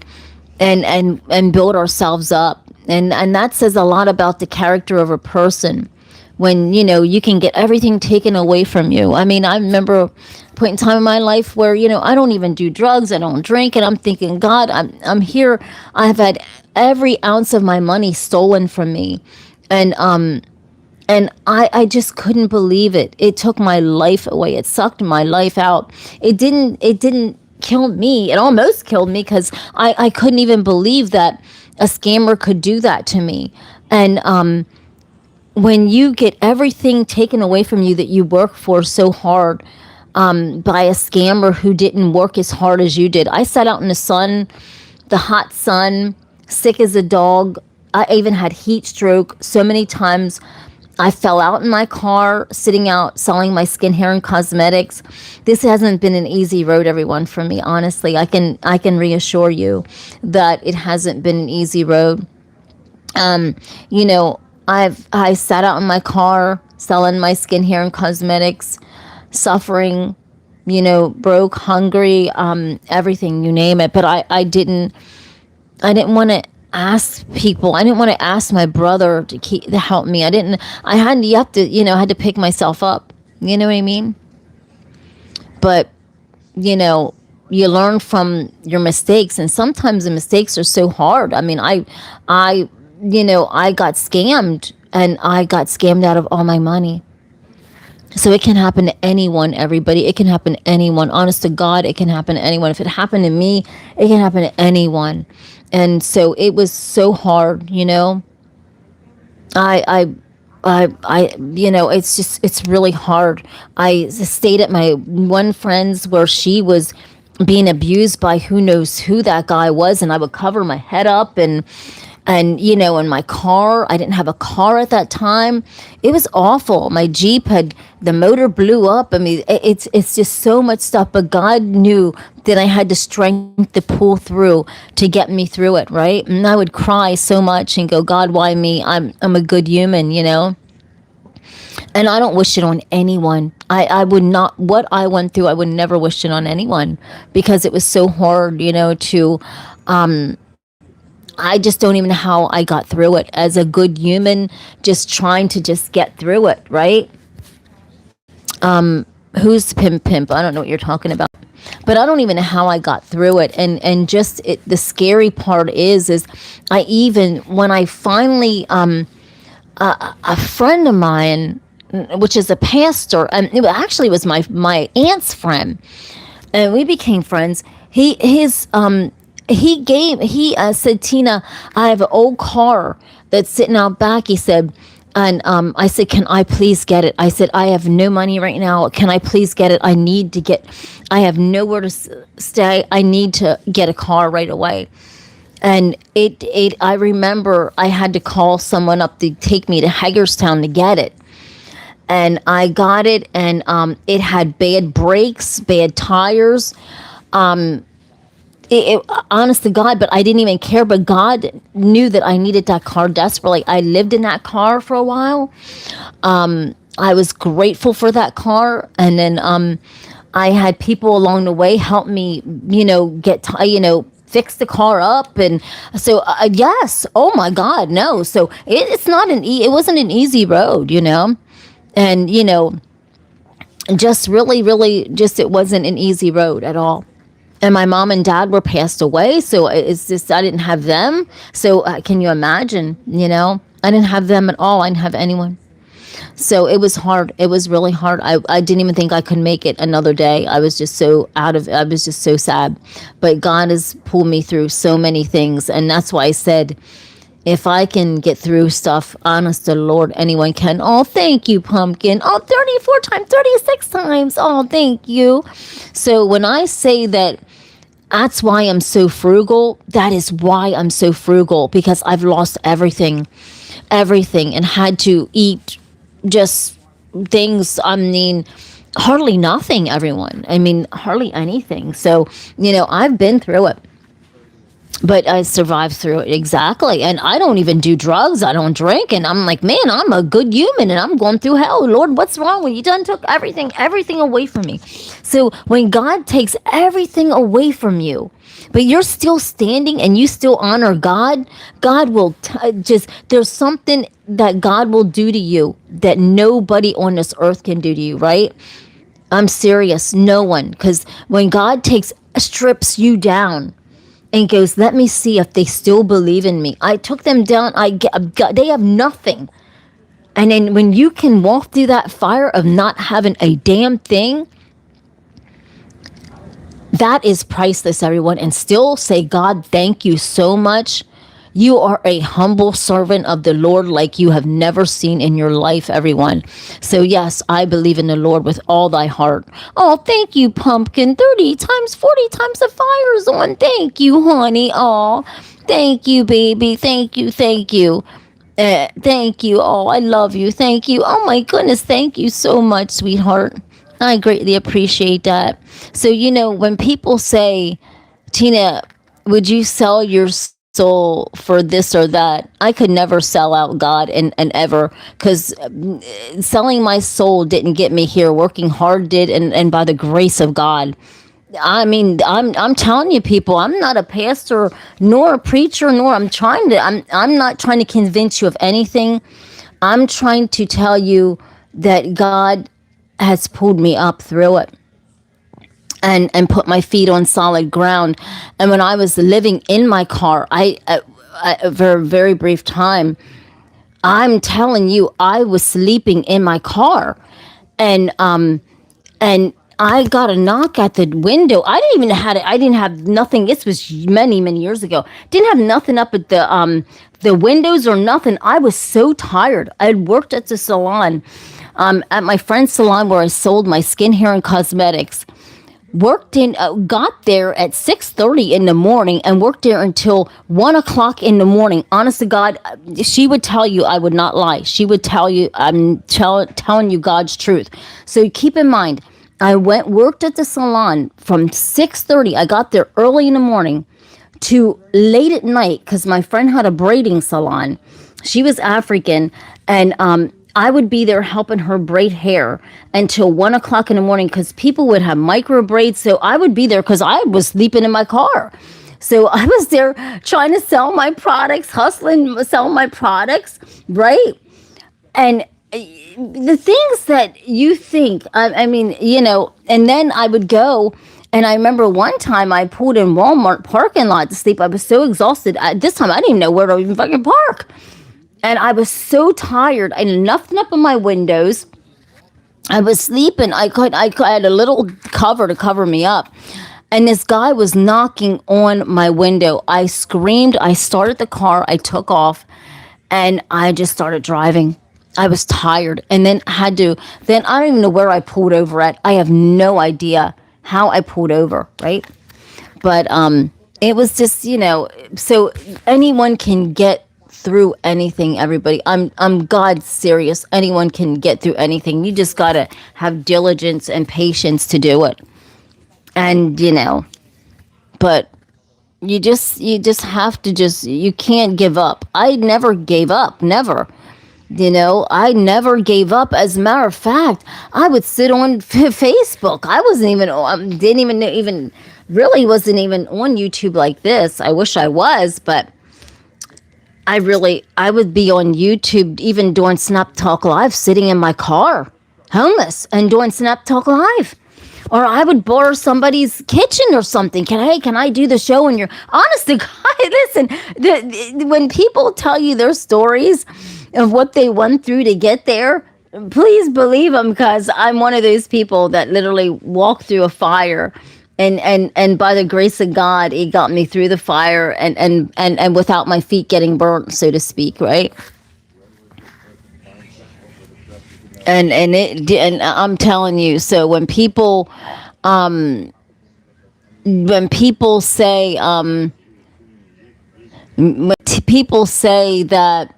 And build ourselves up. And that says a lot about the character of a person when, you can get everything taken away from you. I mean, I remember a point in time in my life where, I don't even do drugs, I don't drink, and I'm thinking, God, I'm here. I've had every ounce of my money stolen from me. And I just couldn't believe it. It took my life away. It sucked my life out. It didn't kill me. It almost killed me because I couldn't even believe that a scammer could do that to me. And when you get everything taken away from you that you work for so hard by a scammer who didn't work as hard as you did. I sat out in the sun, the hot sun, sick as a dog. I even had heat stroke so many times. I fell out in my car, sitting out, selling my skin, hair, and cosmetics. This hasn't been an easy road, everyone, for me. Honestly, I can reassure you that it hasn't been an easy road. Um, you know, I sat out in my car, selling my skin, hair, and cosmetics, suffering, broke, hungry, everything, you name it. But I didn't want to ask people. I didn't want to ask my brother to help me. I had you have to, I had to pick myself up. You know what I mean? But, you learn from your mistakes, and sometimes the mistakes are so hard. I mean, I got scammed, and I got scammed out of all my money. So it can happen to anyone, everybody. It can happen to anyone. Honest to God, it can happen to anyone. If it happened to me, it can happen to anyone. And so it was so hard, it's really hard. I stayed at my one friend's where she was being abused by who knows who that guy was, and I would cover my head up, and And, in my car, I didn't have a car at that time. It was awful. My Jeep the motor blew up. I mean, it's just so much stuff. But God knew that I had the strength to pull through to get me through it, right? And I would cry so much and go, God, why me? I'm a good human, And I don't wish it on anyone. I would not, what I went through, I would never wish it on anyone, because it was so hard, to, I just don't even know how I got through it as a good human, just trying to just get through it, right? Who's pimp? I don't know what you're talking about. But I don't even know how I got through it. And just the scary part is I even, when I finally, a friend of mine, which is a pastor, and it actually was my aunt's friend, and we became friends. He said, Tina, I have an old car that's sitting out back. He said, and I said, can I please get it? I said, I have no money right now. Can I please get it? I have nowhere to stay. I need to get a car right away. And I remember I had to call someone up to take me to Hagerstown to get it. And I got it, and it had bad brakes, bad tires. Honest to God, but I didn't even care. But God knew that I needed that car desperately. I lived in that car for a while. I was grateful for that car, and then I had people along the way help me, fix the car up. And so yes, oh my God, no. So it's not it wasn't an easy road, and just really just it wasn't an easy road at all. And my mom and dad were passed away, so it's just I didn't have them. So can you imagine? I didn't have them at all. I didn't have anyone. So it was hard. It was really hard. I didn't even think I could make it another day. I was just so I was just so sad. But God has pulled me through so many things, and that's why I said, if I can get through stuff, honest to the Lord, anyone can. Oh, thank you, Pumpkin. Oh, 34 times, 36 times. Oh, thank you. So when I say that's why I'm so frugal, that is why I'm so frugal, because I've lost everything, and had to eat just things, hardly nothing, everyone. Hardly anything. So, I've been through it. But I survived through it, exactly. And I don't even do drugs. I don't drink. And I'm like, man, I'm a good human, and I'm going through hell. Lord, what's wrong with you? You done took everything away from me. So when God takes everything away from you, but you're still standing and you still honor God, God will there's something that God will do to you that nobody on this earth can do to you, right? I'm serious. No one. Because when God strips you down, and goes, let me see if they still believe in me. I took them down. They have nothing. And then when you can walk through that fire of not having a damn thing, that is priceless, everyone. And still say, God, thank you so much. You are a humble servant of the Lord like you have never seen in your life, everyone. So yes, I believe in the Lord with all thy heart. Oh, thank you, Pumpkin. 30 times, 40 times the fire's on. Thank you, honey. Oh, thank you, baby. Thank you. Thank you. Thank you. Oh, I love you. Thank you. Oh my goodness. Thank you so much, sweetheart. I greatly appreciate that. So, when people say, Tina, would you sell your soul for this or that? I could never sell out God and ever, because selling my soul didn't get me here. Working hard did, and by the grace of God. I'm telling you, people, I'm not a pastor nor a preacher, nor I'm not trying to convince you of anything. I'm trying to tell you that God has pulled me up through it. And put my feet on solid ground. And when I was living in my car, for a very brief time, I'm telling you, I was sleeping in my car, and I got a knock at the window. I didn't have nothing. This was many years ago. Didn't have nothing up at the windows or nothing. I was so tired. I had worked at the salon, at my friend's salon where I sold my skin, hair, and cosmetics. got there at 6:30 in the morning and worked there until 1 o'clock in the morning. Honest to God, she would tell you, I would not lie. She would tell you, I'm telling you God's truth. So keep in mind, I worked at the salon from 6:30. I got there early in the morning to late at night because my friend had a braiding salon. She was African, and I would be there helping her braid hair until 1 o'clock in the morning because people would have micro braids. So I would be there because I was sleeping in my car. So I was there trying to sell my products, hustling, sell my products, right? And the things that you think, I mean, and then I would go. And I remember one time I pulled in Walmart parking lot to sleep. I was so exhausted. This time I didn't even know where to even fucking park. And I was so tired. I had nothing up in my windows. I was sleeping. I had a little cover to cover me up. And this guy was knocking on my window. I screamed. I started the car. I took off. And I just started driving. I was tired. And then I don't even know where I pulled over at. I have no idea how I pulled over, right? But it was just, so anyone can get through anything, everybody. I'm God serious. Anyone can get through anything. You just gotta have diligence and patience to do it. And but you just have to you can't give up. I never gave up, never. I never gave up. As a matter of fact, I would sit on Facebook. I wasn't even wasn't even on YouTube like this. I wish I was, but I would be on YouTube even doing Snap Talk Live, sitting in my car, homeless, and doing Snap Talk Live. Or I would borrow somebody's kitchen or something. Can I do the show? And you're honest to God, listen, when people tell you their stories of what they went through to get there, please believe them, because I'm one of those people that literally walked through a fire. And by the grace of God, it got me through the fire and without my feet getting burnt, so to speak, right? And I'm telling you, so when people say that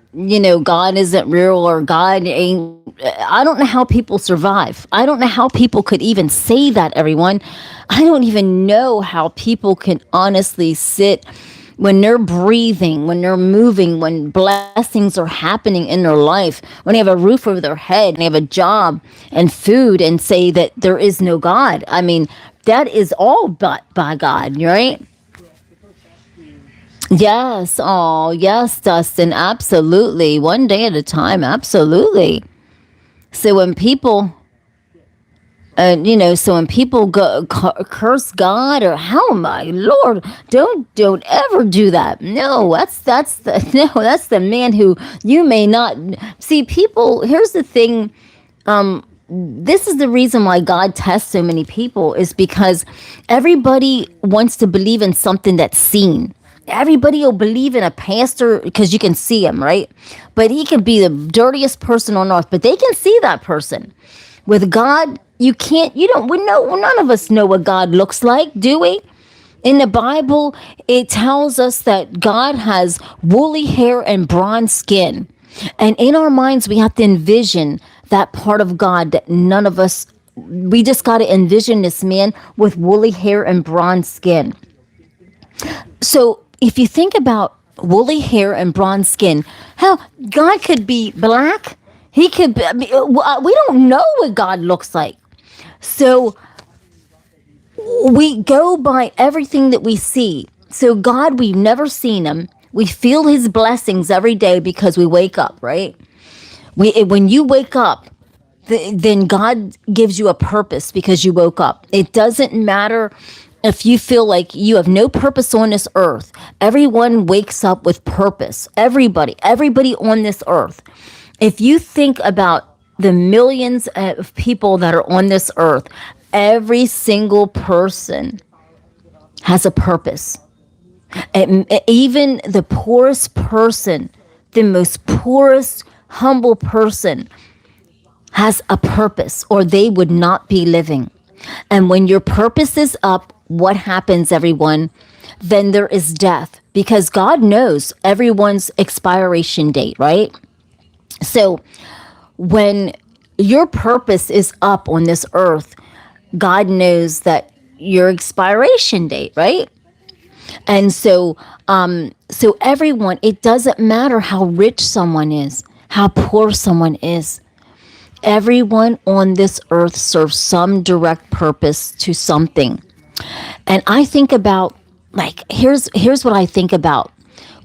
God isn't real or God ain't, I don't know how people survive. I don't know how people could even say that, everyone. I don't even know how people can honestly sit when they're breathing, when they're moving, when blessings are happening in their life, when they have a roof over their head, and they have a job and food, and say that there is no God. I mean, that is all but by God, right? Yes. Oh, yes, Dustin. Absolutely. One day at a time. Absolutely. So when people, so when people go curse God, or how am I, Lord, don't ever do that. No, that's the man who you may not see. People, here's the thing. This is the reason why God tests so many people, is because everybody wants to believe in something that's seen. Everybody will believe in a pastor because you can see him, right? But he can be the dirtiest person on earth, but they can see that person. With God, you can't, none of us know what God looks like, do we? In the Bible, it tells us that God has woolly hair and bronze skin. And in our minds, we have to envision that part of God that none of us, we just got to envision this man with woolly hair and bronze skin. So if you think about woolly hair and bronze skin, hell, God could be black. He could be, we don't know what God looks like. So we go by everything that we see. So God, we've never seen him. We feel his blessings every day because we wake up, right? When you wake up, then God gives you a purpose because you woke up. It doesn't matter if you feel like you have no purpose on this earth. Everyone wakes up with purpose. Everybody on this earth. If you think about the millions of people that are on this earth, every single person has a purpose. And even the poorest person, the most poorest, humble person has a purpose, or they would not be living. And when your purpose is up, what happens, everyone? Then there is death, because God knows everyone's expiration date, right? So when your purpose is up on this earth, God knows that your expiration date, right? And so everyone, it doesn't matter how rich someone is, how poor someone is. Everyone on this earth serves some direct purpose to something. And I think about, like, here's what I think about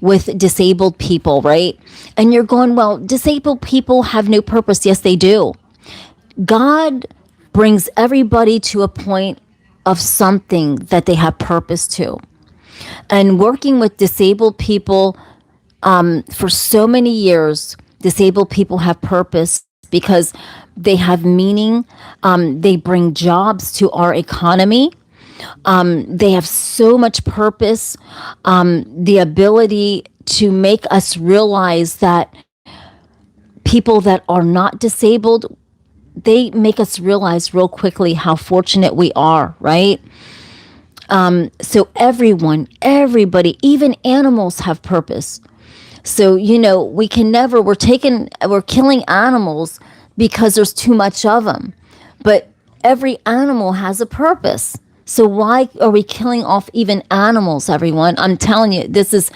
with disabled people, right? And you're going, well, disabled people have no purpose. Yes, they do. God brings everybody to a point of something that they have purpose to. And working with disabled people for so many years, disabled people have purpose because they have meaning. They bring jobs to our economy. They have so much purpose, the ability to make us realize that people that are not disabled, they make us realize real quickly how fortunate we are, right? So everybody, even animals have purpose. So, we can never, we're killing animals because there's too much of them. But every animal has a purpose. So why are we killing off even animals, everyone? I'm telling you, this is,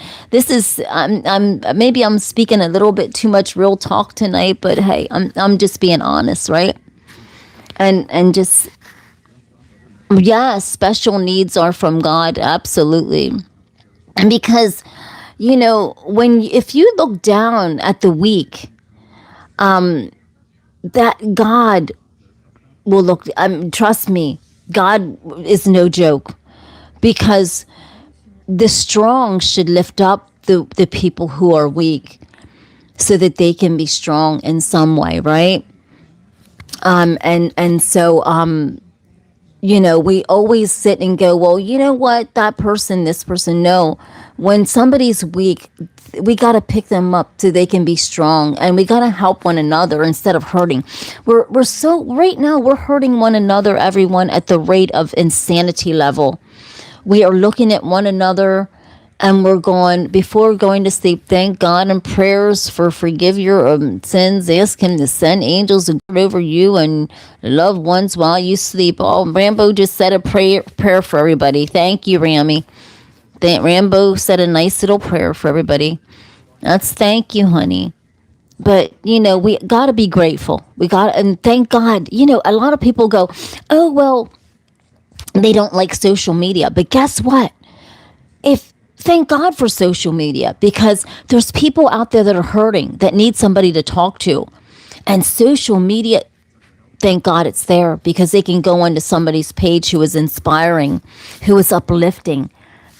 maybe I'm speaking a little bit too much real talk tonight, but hey, I'm just being honest, right? And just, yeah, special needs are from God, absolutely. And because, if you look down at the weak, that God will look, trust me, God is no joke, because the strong should lift up the people who are weak so that they can be strong in some way, right? So we always sit and go, well, you know what, that person, this person, no. When somebody's weak, we got to pick them up so they can be strong, and we got to help one another instead of hurting. Right now we're hurting one another, everyone, at the rate of insanity level. We are looking at one another and we're going, before going to sleep, thank God and prayers for forgive your sins. Ask him to send angels to guard over you and loved ones while you sleep. Oh, Rambo just said a prayer for everybody. Thank you, Rammy. Rambo said a nice little prayer for everybody. Thank you, honey. But, we got to be grateful. And thank God. A lot of people go, oh, well, they don't like social media. But guess what? Thank God for social media, because there's people out there that are hurting, that need somebody to talk to. And social media, thank God it's there, because they can go onto somebody's page who is inspiring, who is uplifting,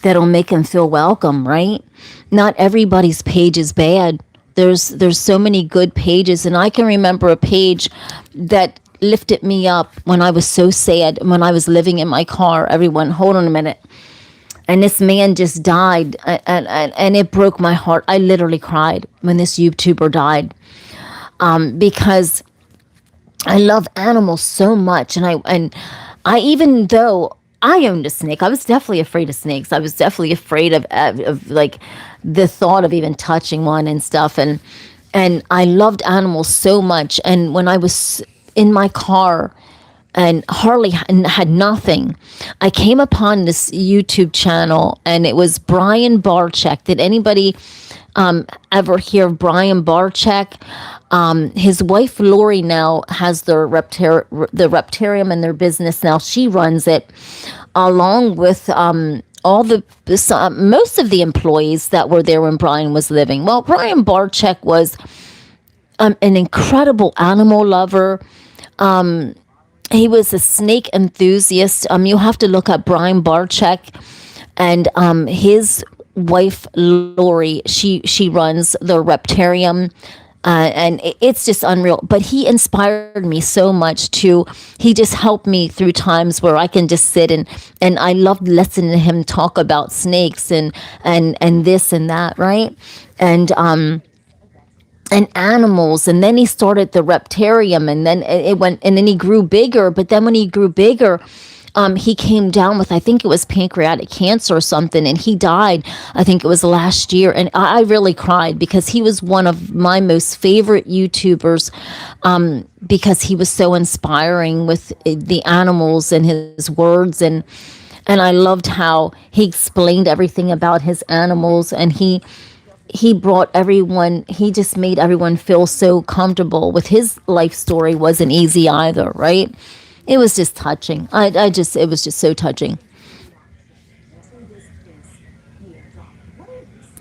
that'll make them feel welcome, right? Not everybody's page is bad. There's so many good pages. And I can remember a page that lifted me up when I was so sad, when I was living in my car. Everyone, hold on a minute. And this man just died, and it broke my heart. I literally cried when this YouTuber died, because I love animals so much. And I even though I owned a snake, I was definitely afraid of snakes. I was definitely afraid of like the thought of even touching one and stuff. And I loved animals so much. And when I was in my car and hardly had nothing, I came upon this YouTube channel, and it was Brian Barczyk. Did anybody ever hear of Brian Barczyk? His wife Lori now has the Reptarium in their business now. She runs it, along with most of the employees that were there when Brian was living. Well, Brian Barczyk was an incredible animal lover. He was a snake enthusiast. You'll have to look up Brian Barczyk, and his wife Lori. She runs the Reptarium, and it's just unreal. But he inspired me so much too. He just helped me through times where I can just sit and I loved listening to him talk about snakes and this and that, right? And and animals, and then he started the reptarium, and then it went, and then he grew bigger. But then when he grew bigger, he came down with, I think it was pancreatic cancer or something, and he died. I think it was last year, and I really cried because he was one of my most favorite YouTubers, because he was so inspiring with the animals and his words, and I loved how he explained everything about his animals, and he brought everyone, he just made everyone feel so comfortable. With his life story wasn't easy either, right? It was just touching. It was just so touching.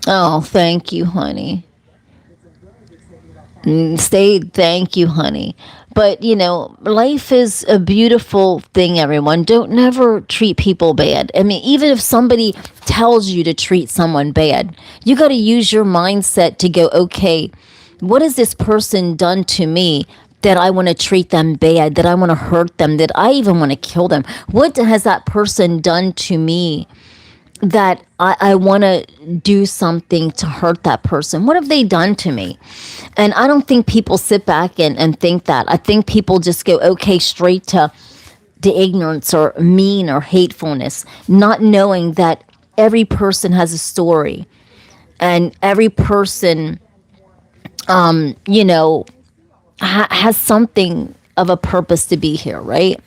Oh, thank you, honey. Thank you, honey. But, life is a beautiful thing, everyone. Don't never treat people bad. I mean, even if somebody tells you to treat someone bad, you got to use your mindset to go, okay, what has this person done to me that I want to treat them bad, that I want to hurt them, that I even want to kill them? What has that person done to me that I want to do something to hurt that person? What have they done to me? And I don't think people sit back and think that. I think people just go, okay, straight to the ignorance or mean or hatefulness, not knowing that every person has a story, and every person, has something of a purpose to be here, right?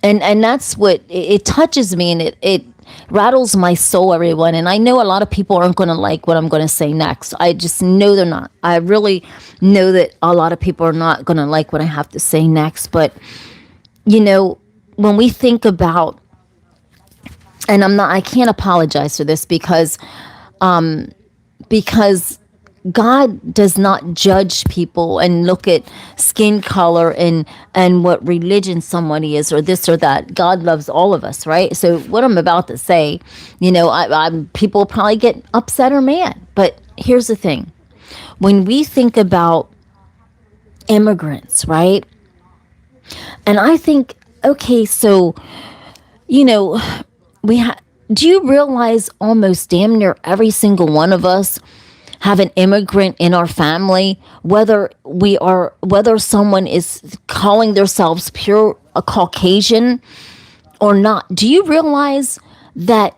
And that's what it touches me, and it rattles my soul, everyone. And I know a lot of people aren't going to like what I'm going to say next. I just know they're not. I really know that a lot of people are not going to like what I have to say next. But when we think about, and I can't apologize for this, because God does not judge people and look at skin color and what religion somebody is, or this or that. God loves all of us, right? So what I'm about to say, people probably get upset or mad. But here's the thing. When we think about immigrants, right? And I think, okay, so, do you realize almost damn near every single one of us have an immigrant in our family, whether someone is calling themselves pure a Caucasian or not? Do you realize that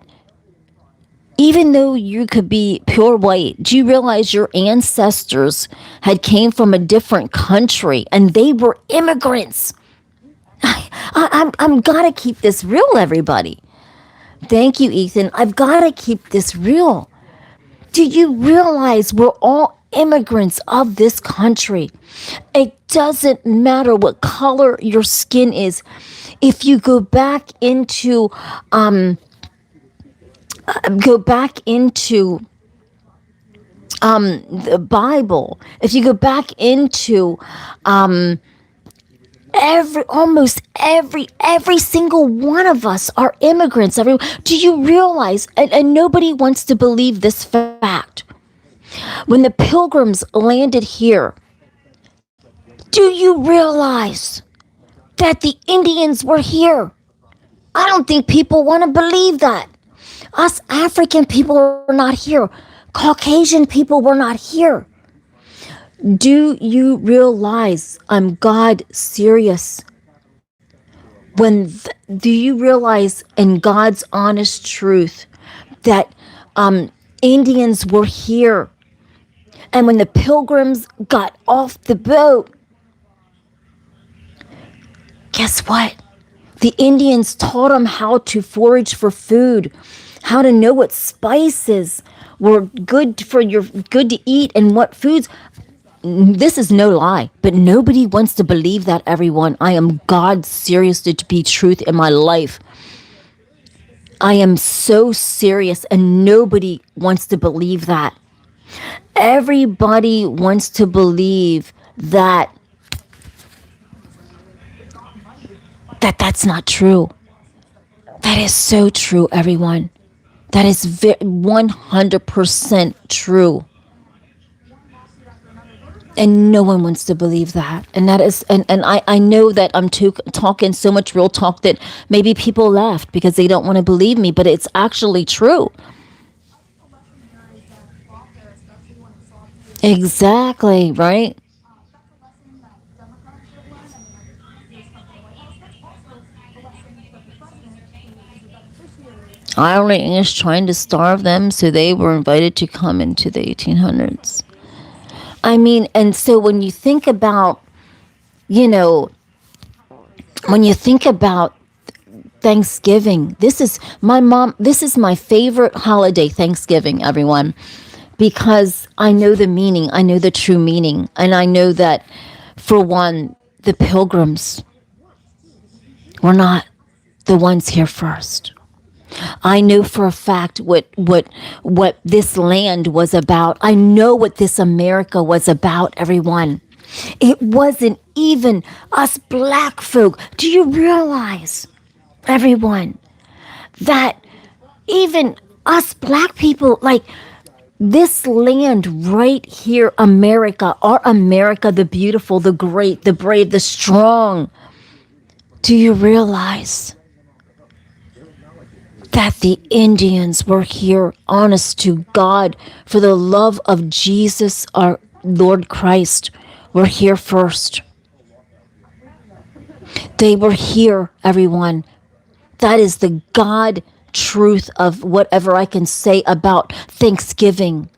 even though you could be pure white, do you realize your ancestors had came from a different country and they were immigrants? I'm gotta keep this real, everybody. Thank you, Ethan. I've gotta keep this real. Do you realize we're all immigrants of this country? It doesn't matter what color your skin is. If you go back into the Bible, if you go back into almost every single one of us are immigrants. Do you realize, and nobody wants to believe this fact, when the Pilgrims landed here, do you realize that the Indians were here? I don't think people want to believe that. Us African people are not here. Caucasian people were not here. Do you realize I'm God serious? Do you realize, in God's honest truth, that Indians were here? And when the Pilgrims got off the boat, guess what? The Indians taught them how to forage for food, how to know what spices were good to eat, and what foods. This is no lie, but nobody wants to believe that, everyone. I am God serious to be truth in my life. I am so serious, and nobody wants to believe that. Everybody wants to believe that that's not true. That is so true, everyone. That is 100% true. And no one wants to believe that. And that is, and I know that I'm talking so much real talk that maybe people laughed because they don't want to believe me, but it's actually true. Exactly, right? Ireland is trying to starve them, so they were invited to come into the 1800s. I mean, and so when you think about, you know, when you think about Thanksgiving, this is my favorite holiday, Thanksgiving, everyone, because I know the meaning, I know the true meaning, and I know that, for one, the pilgrims were not the ones here first. I know for a fact what this land was about. I know what this America was about, everyone. It wasn't even us black folk. Do you realize, everyone, that even us black people, like this land right here, America, our America, the beautiful, the great, the brave, the strong. Do you realize that the Indians were here, honest to God, for the love of Jesus, our Lord Christ, were here first? They were here, everyone. That is the God truth of whatever I can say about Thanksgiving.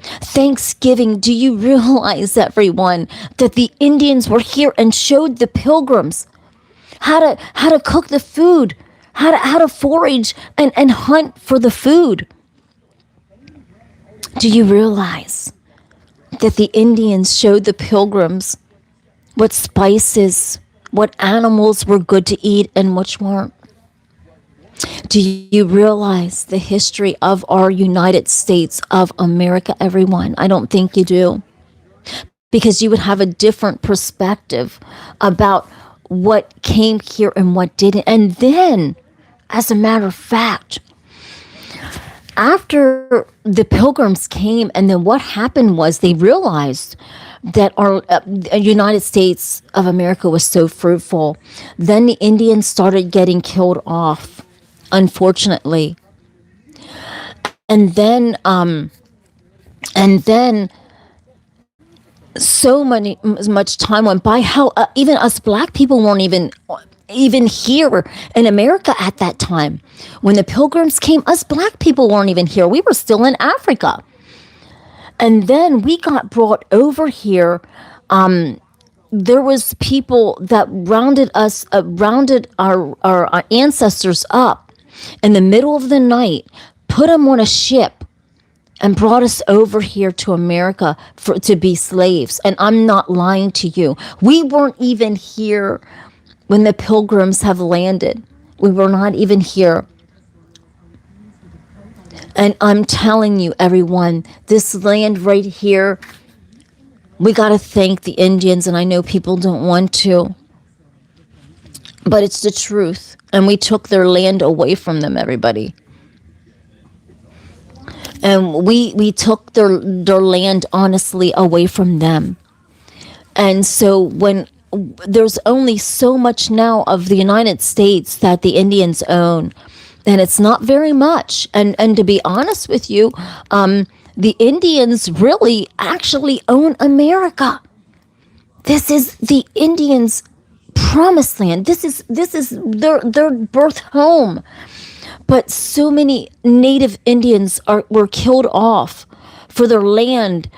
Thanksgiving, do you realize, everyone, that the Indians were here and showed the pilgrims how to cook the food, how to forage and hunt for the food? Do you realize that the Indians showed the pilgrims what spices, what animals were good to eat and which weren't? Do you realize the history of our United States of America, everyone? I don't think you do, because you would have a different perspective about what came here and what didn't. And then, as a matter of fact, after the pilgrims came, and then what happened was they realized that our United States of America was so fruitful. Then the Indians started getting killed off, unfortunately. And then so much time went by. How even us black people weren't even here in America at that time. When the pilgrims came, us black people weren't even here. We were still in Africa. And then we got brought over here. There was people that rounded our ancestors up in the middle of the night, put them on a ship, and brought us over here to America to be slaves. And I'm not lying to you. We weren't even here when the pilgrims have landed. We were not even here. And I'm telling you, everyone, this land right here, we got to thank the Indians. And I know people don't want to, but it's the truth. And we took their land away from them, everybody. And we took their land, honestly, away from them. And so when there's only so much now of the United States that the Indians own, and it's not very much. And to be honest with you, the Indians really actually own America. This is the Indians' promised land. This is their birth home. But so many native Indians were killed off for their land.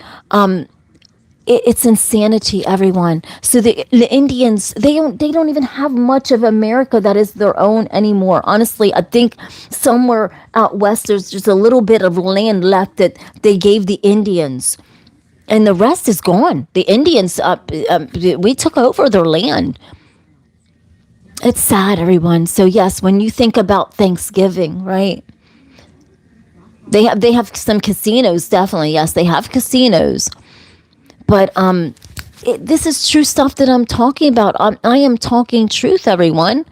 It's insanity, everyone. So the Indians, they don't even have much of America that is their own anymore. Honestly, I think somewhere out west there's just a little bit of land left that they gave the Indians, and the rest is gone. The Indians, we took over their land. It's sad, everyone. So yes, when you think about Thanksgiving, right? They have some casinos, definitely. Yes, they have casinos. But this is true stuff that I'm talking about. I am talking truth, everyone.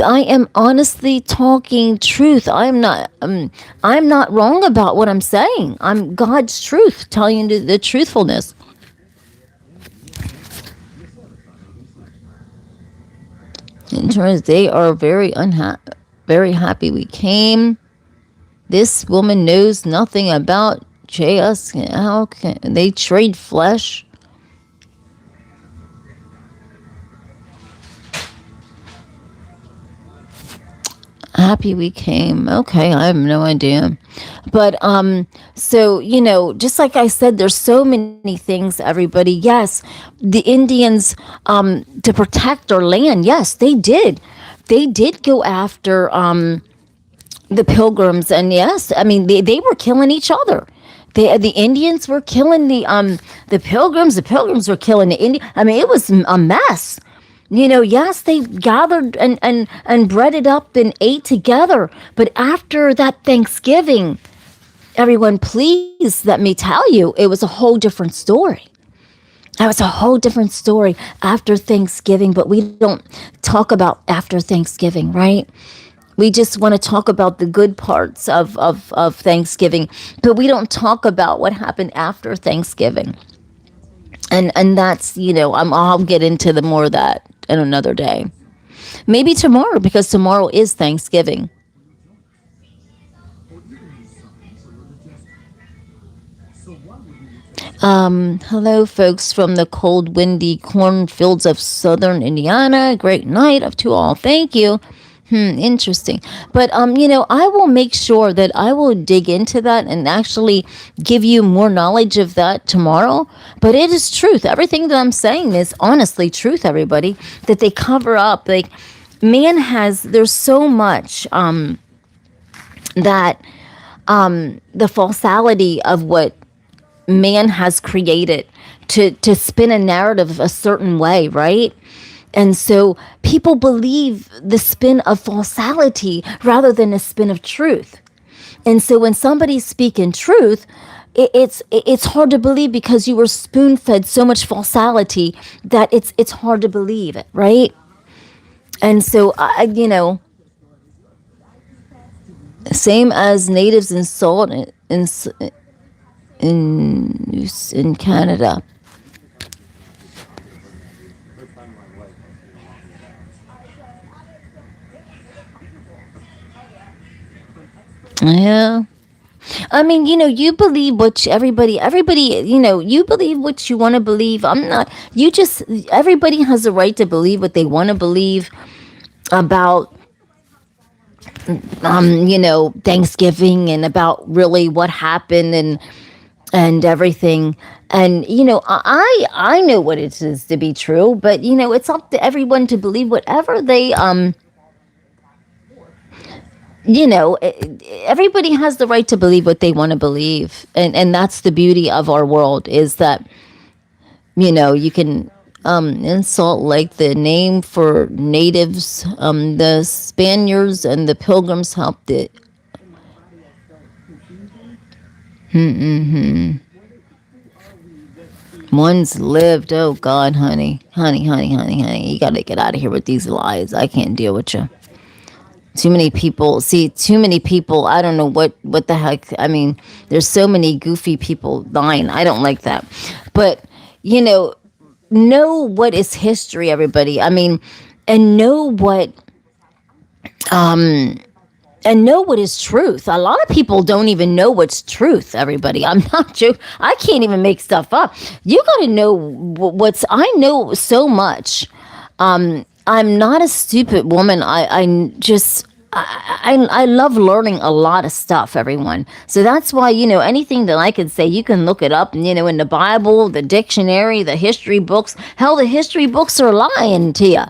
I am honestly talking truth. I'm not wrong about what I'm saying. I'm God's truth, telling you the truthfulness. In terms, they are very happy we came. This woman knows nothing about JS. How can they trade flesh? Happy we came. Okay, I have no idea. But so just like I said, there's so many things, everybody. Yes, the Indians to protect their land, yes, they did. They did go after the pilgrims, and yes, I mean they were killing each other. The Indians were killing the pilgrims. The pilgrims were killing the Indians. I mean, it was a mess. Yes, they gathered and breaded up and ate together. But after that Thanksgiving, everyone, please let me tell you, it was a whole different story. It was a whole different story after Thanksgiving, but we don't talk about after Thanksgiving, right? We just want to talk about the good parts of Thanksgiving, but we don't talk about what happened after Thanksgiving. And that's, I'll get into the more of that in another day. Maybe tomorrow, because tomorrow is Thanksgiving. Hello, folks from the cold, windy cornfields of southern Indiana. Great night of to all. Thank you. Interesting. But I will make sure that I will dig into that and actually give you more knowledge of that tomorrow. But it is truth. Everything that I'm saying is honestly truth, everybody, that they cover up. Like, there's so much that the falsality of what man has created to spin a narrative a certain way, right? And so people believe the spin of falsality rather than a spin of truth. And so when somebody's speaking truth, it's hard to believe because you were spoon fed so much falsality that it's hard to believe it, right? And so same as natives in salt in Canada. Yeah. I mean, you believe what everybody, you believe what you want to believe. Everybody has the right to believe what they want to believe about, Thanksgiving and about really what happened and everything. And, I know what it is to be true, but, it's up to everyone to believe whatever they, everybody has the right to believe what they want to believe. And that's the beauty of our world, is that, you can, in Salt Lake, the name for natives, the Spaniards and the Pilgrims helped it. One's lived. Oh God, honey. You gotta get out of here with these lies. I can't deal with you. Too many people. See, too many people. I don't know what the heck. I mean, there's so many goofy people dying. I don't like that. But, know what is history, everybody. I mean, and know what is truth. A lot of people don't even know what's truth, everybody. I'm not joking. I can't even make stuff up. You got to know I know so much. I'm not a stupid woman. I love learning a lot of stuff, everyone. So that's why, anything that I could say, you can look it up, in the Bible, the dictionary, the history books. Hell, the history books are lying to you.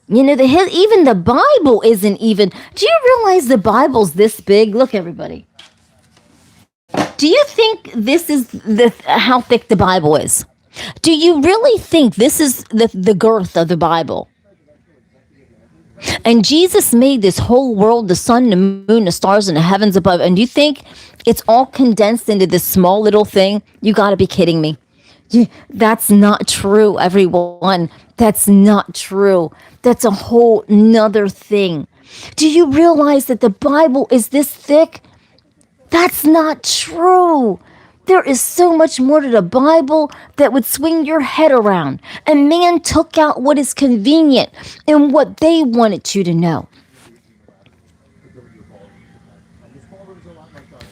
Even the Bible isn't even. Do you realize the Bible's this big? Look, everybody. Do you think this is how thick the Bible is? Do you really think this is the girth of the Bible? And Jesus made this whole world, the sun, the moon, the stars, and the heavens above. And you think it's all condensed into this small little thing? You got to be kidding me. That's not true, everyone. That's not true. That's a whole nother thing. Do you realize that the Bible is this thick? That's not true. There is so much more to the Bible that would swing your head around. And man took out what is convenient and what they wanted you to know.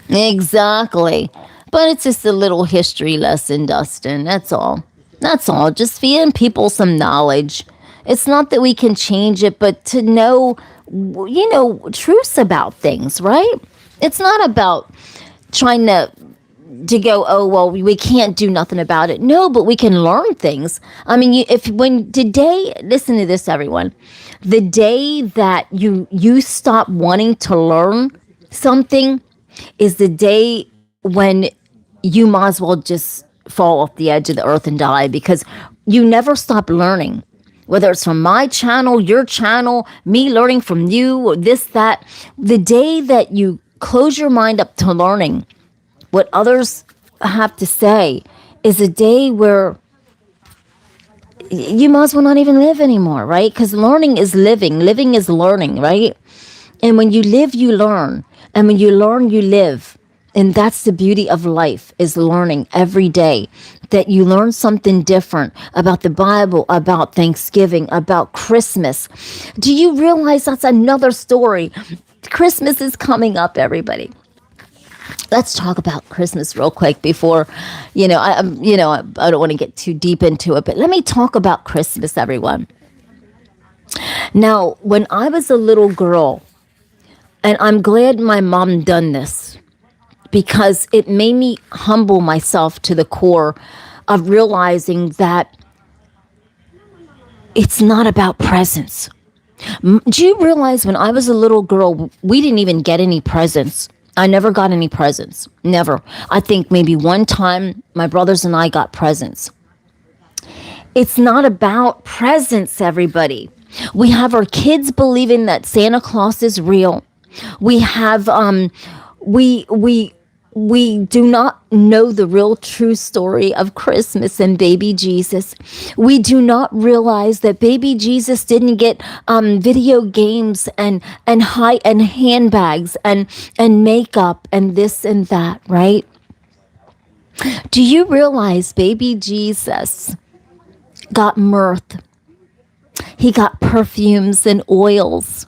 Exactly. But it's just a little history lesson, Dustin. That's all. That's all. Just feeding people some knowledge. It's not that we can change it, but to know, truths about things, right? It's not about trying to go, oh well, we can't do nothing about it. No, but we can learn things. I mean, if when today, listen to this, everyone. The day that you stop wanting to learn something is the day when you might as well just fall off the edge of the earth and die, because you never stop learning. Whether it's from my channel, your channel, me learning from you, or this, that. The day that you close your mind up to learning what others have to say is a day where you might as well not even live anymore, right? Because learning is living. Living is learning, right? And when you live, you learn. And when you learn, you live. And that's the beauty of life, is learning every day. That you learn something different about the Bible, about Thanksgiving, about Christmas. Do you realize that's another story? Christmas is coming up, everybody. Let's talk about Christmas real quick before, I don't want to get too deep into it, but let me talk about Christmas, everyone. Now, when I was a little girl, and I'm glad my mom done this, because it made me humble myself to the core of realizing that it's not about presents. Do you realize when I was a little girl, we didn't even get any presents? I never got any presents. Never. I think maybe one time my brothers and I got presents. It's not about presents, everybody. We have our kids believing that Santa Claus is real. We have we do not know the real true story of Christmas and baby Jesus. We do not realize that baby Jesus didn't get video games and handbags and makeup and this and that, right? Do you realize baby Jesus got mirth? He got perfumes and oils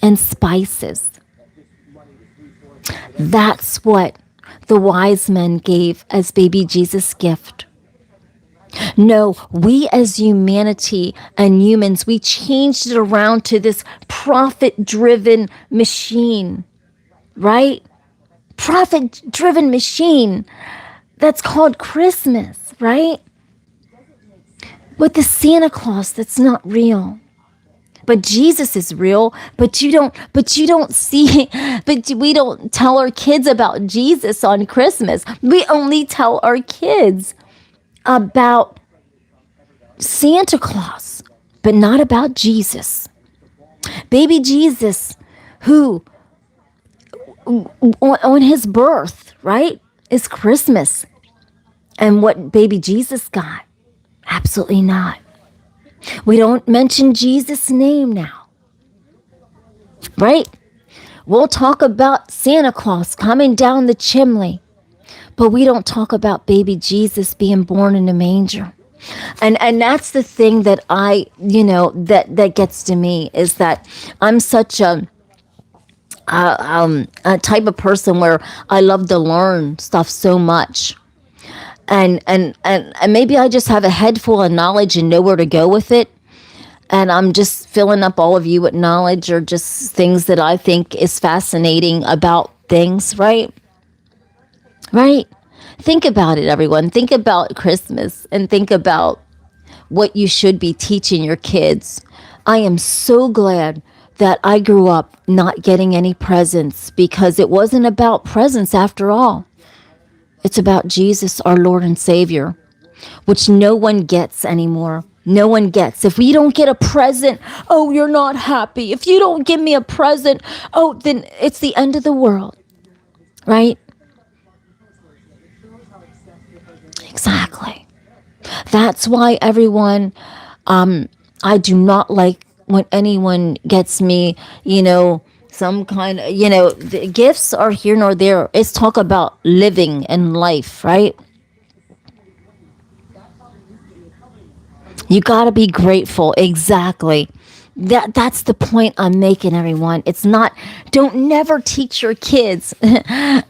and spices. That's what the wise men gave as baby Jesus' gift. No, we as humanity and humans, we changed it around to this profit-driven machine, right? Profit-driven machine that's called Christmas, right? With the Santa Claus that's not real. But Jesus is real, but you don't see, but we don't tell our kids about Jesus on Christmas. We only tell our kids about Santa Claus, but not about Jesus. Baby Jesus, who on his birth, right, is Christmas. And what baby Jesus got? Absolutely not. We don't mention Jesus' name now, right? We'll talk about Santa Claus coming down the chimney, but we don't talk about baby Jesus being born in a manger. And that's the thing that that gets to me, is that I'm such a type of person where I love to learn stuff so much. And maybe I just have a head full of knowledge and know where to go with it. And I'm just filling up all of you with knowledge, or just things that I think is fascinating about things, right? Right? Think about it, everyone. Think about Christmas and think about what you should be teaching your kids. I am so glad that I grew up not getting any presents, because it wasn't about presents after all. It's about Jesus, our Lord and Savior, which no one gets anymore. No one gets. If we don't get a present, oh, you're not happy. If you don't give me a present, oh, then it's the end of the world. Right? Exactly. That's why, everyone, I do not like when anyone gets me, some kind of, the gifts are here nor there. It's talk about living and life, right? You got to be grateful. Exactly. That's the point I'm making, everyone. It's not, don't never teach your kids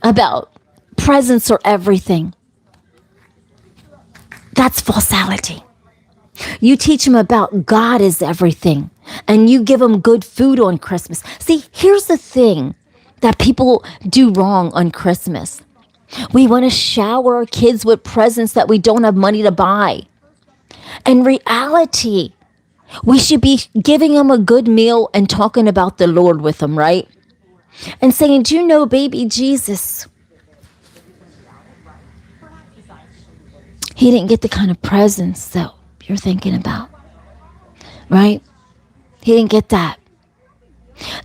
about presents or everything. That's falsality. You teach them about God is everything, and you give them good food on Christmas. See, here's the thing that people do wrong on Christmas. We want to shower our kids with presents that we don't have money to buy. In reality, we should be giving them a good meal and talking about the Lord with them, right? And saying, do you know baby Jesus? He didn't get the kind of presents that you're thinking about, right? He didn't get that.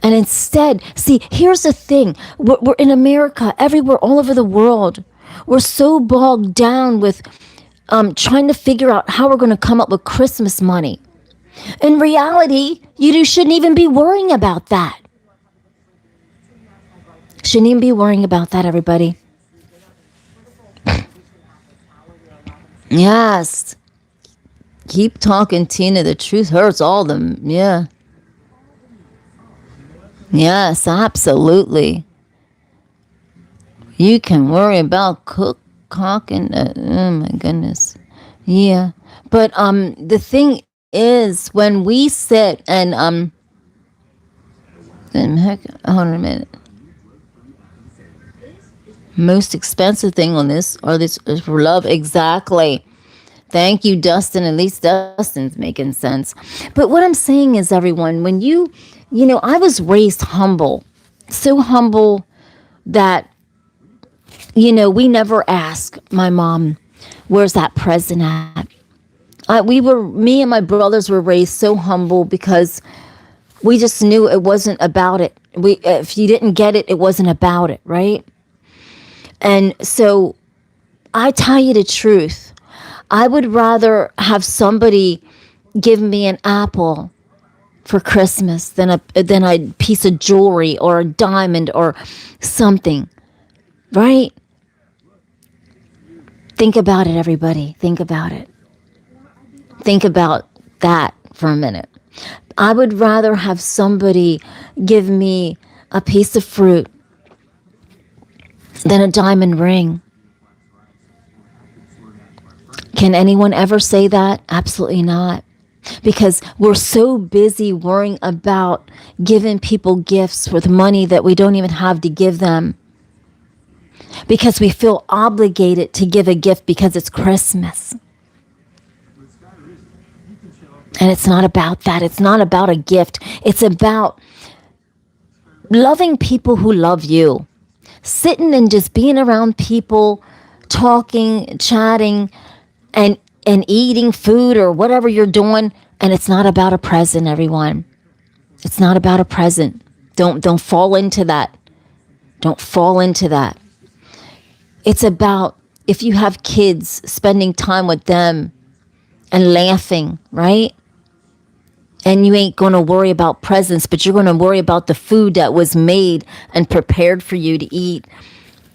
And instead, see, here's the thing. We're in America, everywhere, all over the world. We're so bogged down with trying to figure out how we're going to come up with Christmas money. In reality, you shouldn't even be worrying about that. Shouldn't even be worrying about that, everybody. Yes. Keep talking, Tina. The truth hurts all them. Yeah. Yes, absolutely. You can worry about cooking. Oh my goodness. Yeah. But the thing is, when we sit and hold on a minute. Most expensive thing on this is for love. Exactly. Thank you, Dustin. At least Dustin's making sense. But what I'm saying is, everyone, when you know, I was raised humble, so humble that, you know, we never asked my mom, where's that present at? Me and my brothers were raised so humble because we just knew it wasn't about it. If you didn't get it, it wasn't about it, right? And so I tell you the truth. I would rather have somebody give me an apple for Christmas than a piece of jewelry or a diamond or something, right? Think about it, everybody. Think about it. Think about that for a minute. I would rather have somebody give me a piece of fruit than a diamond ring. Can anyone ever say that? Absolutely not. Because we're so busy worrying about giving people gifts with money that we don't even have to give them. Because we feel obligated to give a gift because it's Christmas. And it's not about that. It's not about a gift. It's about loving people who love you. Sitting and just being around people, talking, chatting, and eating food or whatever you're doing. And it's not about a present, everyone. It's not about a present. Don't fall into that. Don't fall into that. It's about, if you have kids, spending time with them and laughing, right? And you ain't going to worry about presents, but you're going to worry about the food that was made and prepared for you to eat.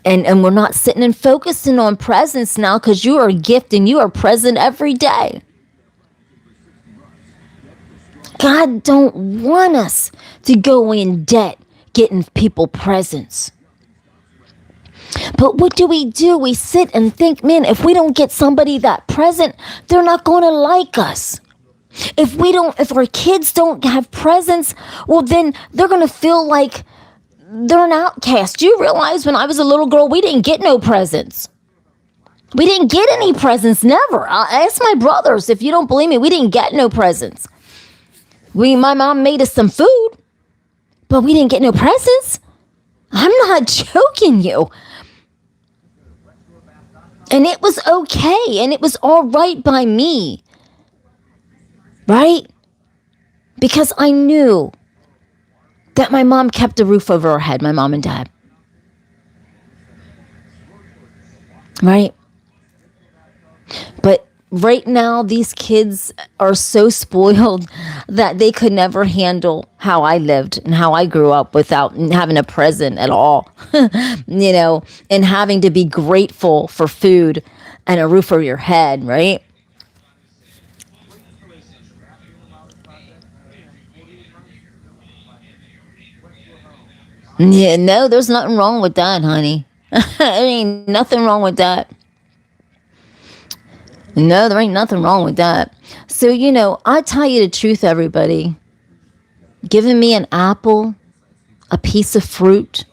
And we're not sitting and focusing on presents now because you are a gift and you are present every day. God don't want us to go in debt getting people presents. But what do? We sit and think, man, if we don't get somebody that present, they're not going to like us. If our kids don't have presents, well, then they're going to feel like they're an outcast. You realize when I was a little girl, we didn't get no presents. We didn't get any presents, never. I asked my brothers, if you don't believe me, we didn't get no presents. My mom made us some food, but we didn't get no presents. I'm not joking you. And it was okay, and it was all right by me. Right? Because I knew that my mom kept a roof over her head, my mom and dad. Right? But right now, these kids are so spoiled that they could never handle how I lived and how I grew up without having a present at all. You know, and having to be grateful for food and a roof over your head, right? Yeah, no, there's nothing wrong with that, honey. I mean, nothing wrong with that. No, there ain't nothing wrong with that. So, I tell you the truth, everybody. Giving me an apple, a piece of fruit,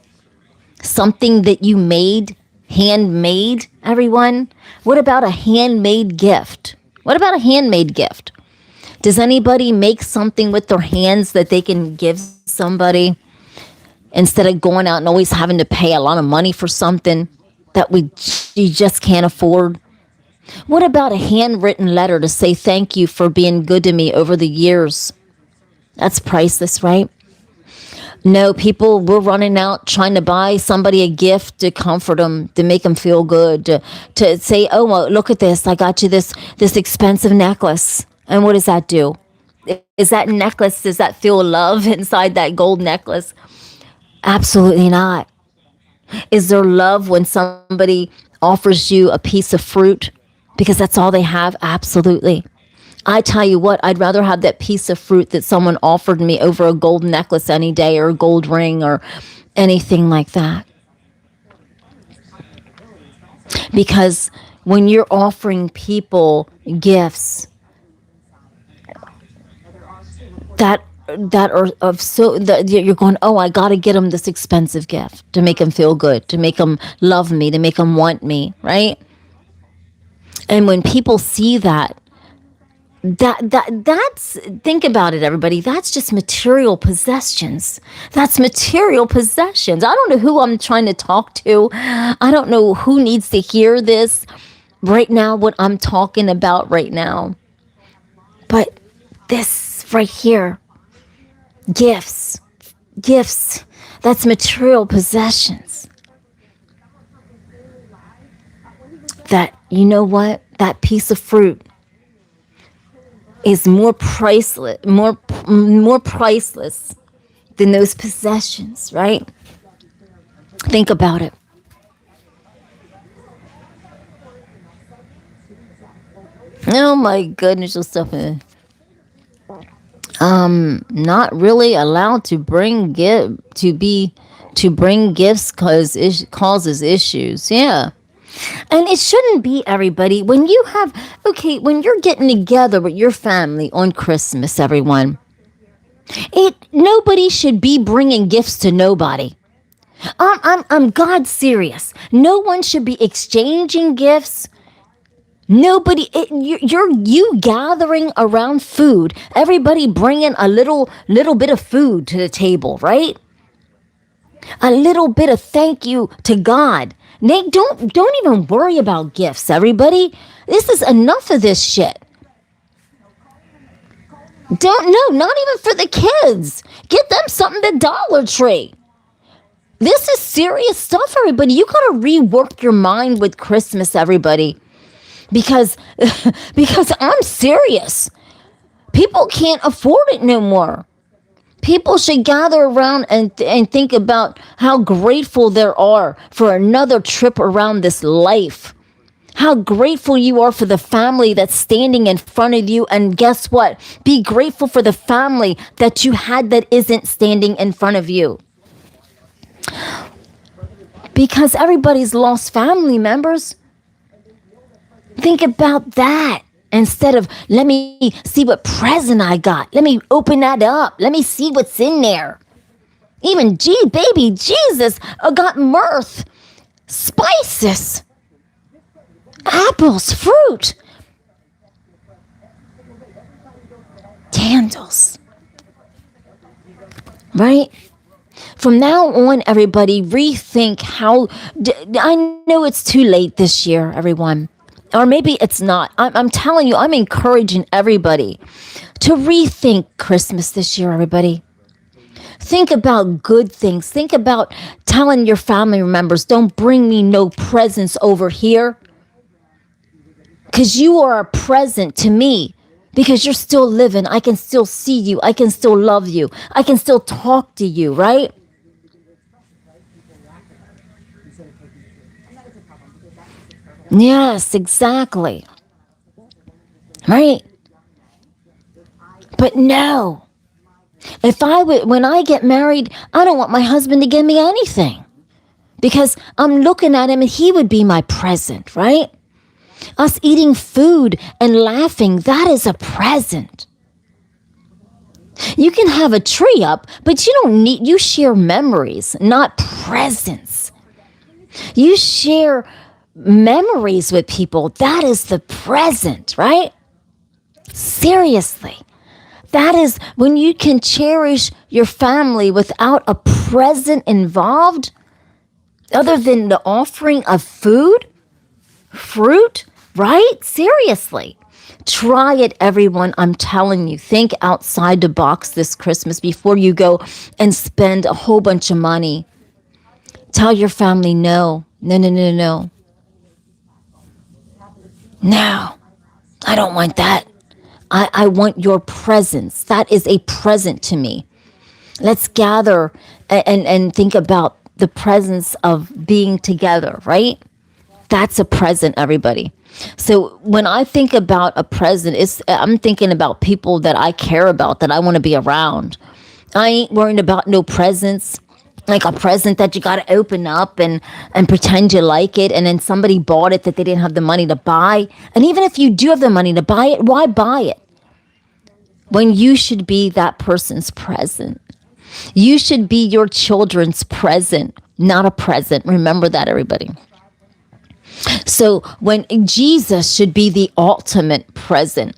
something that you made, handmade, everyone. What about a handmade gift? What about a handmade gift? Does anybody make something with their hands that they can give somebody instead of going out and always having to pay a lot of money for something that you just can't afford? What about a handwritten letter to say thank you for being good to me over the years? That's priceless, right? No, people were running out trying to buy somebody a gift to comfort them, to make them feel good, to say, oh, well, look at this. I got you this expensive necklace. And what does that do? Is that necklace, does that feel love inside that gold necklace? Absolutely not. Is there love when somebody offers you a piece of fruit because that's all they have? Absolutely. I tell you what, I'd rather have that piece of fruit that someone offered me over a gold necklace any day, or a gold ring, or anything like that. Because when you're offering people gifts that are of so that you're going, oh, I got to get them this expensive gift to make them feel good, to make them love me, to make them want me, right? And when people see that's, think about it, everybody, that's just material possessions. That's material possessions. I don't know who I'm trying to talk to. I don't know who needs to hear this right now, what I'm talking about right now. But this right here, gifts, that's material possessions. That, you know what, that piece of fruit is more priceless, more priceless than those possessions, right? Think about it. Oh my goodness, you're stuff. Not really allowed to bring bring gifts because it causes issues. Yeah. And it shouldn't be, everybody. When you're getting together with your family on Christmas, everyone, nobody should be bringing gifts to nobody. I'm God serious. No one should be exchanging gifts. Nobody, you gathering around food. Everybody bringing a little bit of food to the table, right? A little bit of thank you to God. Nate, don't even worry about gifts, everybody. This is enough of this shit. Not even for the kids. Get them something at Dollar Tree. This is serious stuff, everybody. You gotta rework your mind with Christmas, everybody. Because I'm serious. People can't afford it no more. People should gather around and think about how grateful they are for another trip around this life. How grateful you are for the family that's standing in front of you. And guess what? Be grateful for the family that you had that isn't standing in front of you. Because everybody's lost family members. Think about that. Instead of, let me see what present I got. Let me open that up. Let me see what's in there. Even, baby Jesus, I got mirth, spices, apples, fruit, candles. Right? From now on, everybody, rethink how. I know it's too late this year, everyone. Or maybe it's not. I'm telling you, I'm encouraging everybody to rethink Christmas this year, everybody. Think about good things. Think about telling your family members, don't bring me no presents over here. Because you are a present to me. Because you're still living. I can still see you. I can still love you. I can still talk to you, right? Yes, exactly. Right? But no. When I get married, I don't want my husband to give me anything because I'm looking at him and he would be my present, right? Us eating food and laughing, that is a present. You can have a tree up, but you share memories, not presents. You share memories with people. That is the present, right? Seriously. That is when you can cherish your family without a present involved, other than the offering of food, fruit, right? Seriously. Try it, everyone. I'm telling you, think outside the box this Christmas before you go and spend a whole bunch of money. Tell your family no. No, I don't want that. I want your presence. That is a present to me. Let's gather and think about the presence of being together, right? That's a present, everybody. So when I think about a present, I'm thinking about people that I care about, that I want to be around. I ain't worrying about no presents, like a present that you got to open up and pretend you like it, and then somebody bought it that they didn't have the money to buy. And even if you do have the money to buy it, why buy it? When you should be that person's present. You should be your children's present, not a present. Remember that, everybody. So when Jesus should be the ultimate present.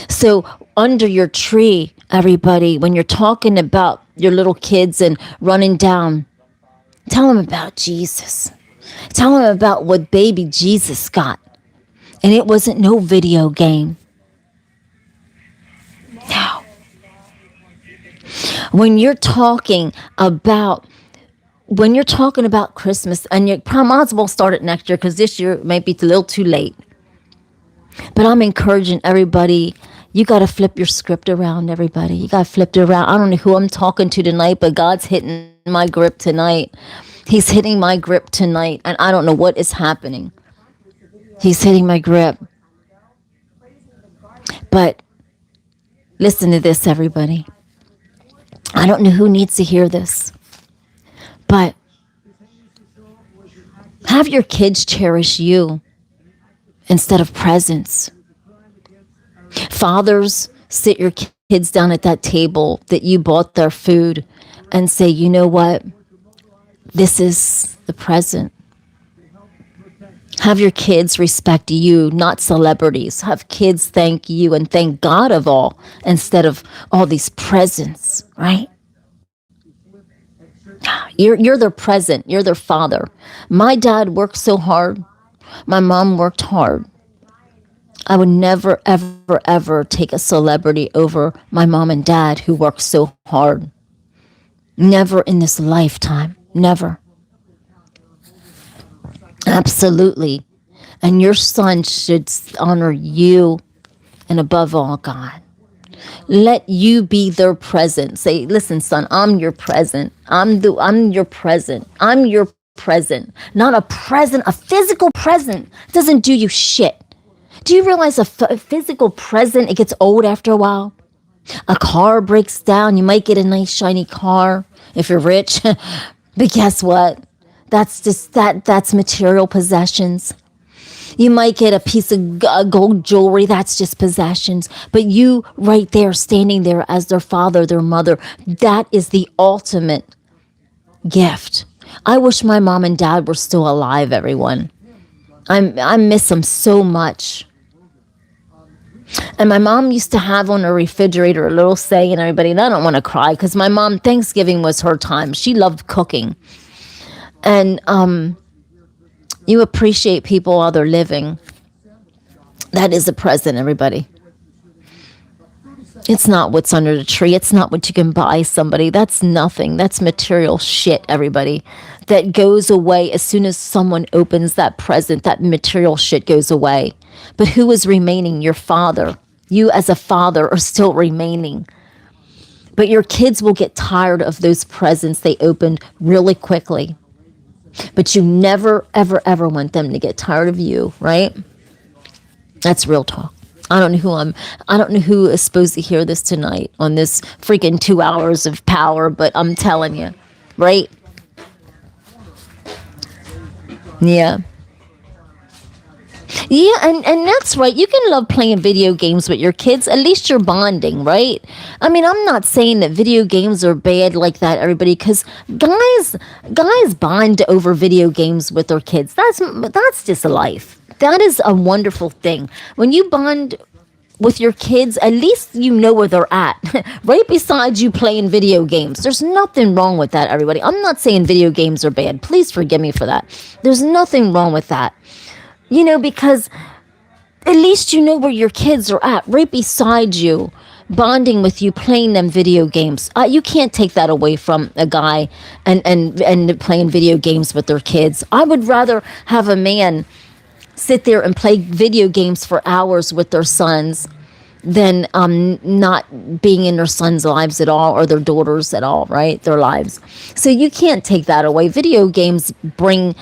So under your tree, everybody, when you're talking about your little kids and running down, tell them about Jesus. Tell them about what baby Jesus got. And it wasn't no video game. No. When you're talking about Christmas, and you might as well start it next year because this year might be a little too late. But I'm encouraging everybody, you got to flip your script around, everybody. You got to flip it around. I don't know who I'm talking to tonight, but God's hitting my grip tonight. He's hitting my grip tonight, and I don't know what is happening. He's hitting my grip. But listen to this, everybody. I don't know who needs to hear this, but have your kids cherish you instead of presents. Fathers, sit your kids down at that table that you bought their food and say, you know what? This is the present. Have your kids respect you, not celebrities. Have kids thank you and thank God of all instead of all these presents, right? You're their present. You're their father. My dad worked so hard. My mom worked hard. I would never, ever, ever take a celebrity over my mom and dad who worked so hard. Never in this lifetime. Never. Absolutely. And your son should honor you and above all, God. Let you be their present. Say, listen, son, I'm your present. I'm your present. I'm your present. Not a present, a physical present doesn't do you shit. Do you realize a physical present, it gets old after a while? A car breaks down. You might get a nice shiny car if you're rich. But guess what? That's just that's material possessions. You might get a piece of gold jewelry. That's just possessions. But you right there, standing there as their father, their mother, that is the ultimate gift. I wish my mom and dad were still alive, everyone. I miss them so much. And my mom used to have on her refrigerator a little saying, everybody, and I don't want to cry because my mom, Thanksgiving was her time. She loved cooking. And you appreciate people while they're living. That is a present, everybody. It's not what's under the tree. It's not what you can buy somebody. That's nothing. That's material shit, everybody. That goes away as soon as someone opens that present. That material shit goes away. But who is remaining? Your father. You as a father are still remaining. But your kids will get tired of those presents they opened really quickly. But you never, ever, ever want them to get tired of you, right? That's real talk. I don't know who is supposed to hear this tonight on this freaking 2 hours of power, but I'm telling you, right? Yeah. Yeah, and that's right. You can love playing video games with your kids. At least you're bonding, right? I mean, I'm not saying that video games are bad like that, everybody, because guys bond over video games with their kids. That's just life. That is a wonderful thing. When you bond with your kids, at least you know where they're at, right beside you playing video games. There's nothing wrong with that, everybody. I'm not saying video games are bad. Please forgive me for that. There's nothing wrong with that. Because at least you know where your kids are at, right beside you, bonding with you, playing them video games. You can't take that away from a guy and playing video games with their kids. I would rather have a man sit there and play video games for hours with their sons than not being in their sons' lives at all, or their daughters at all, right? Their lives. So you can't take that away. Video games bring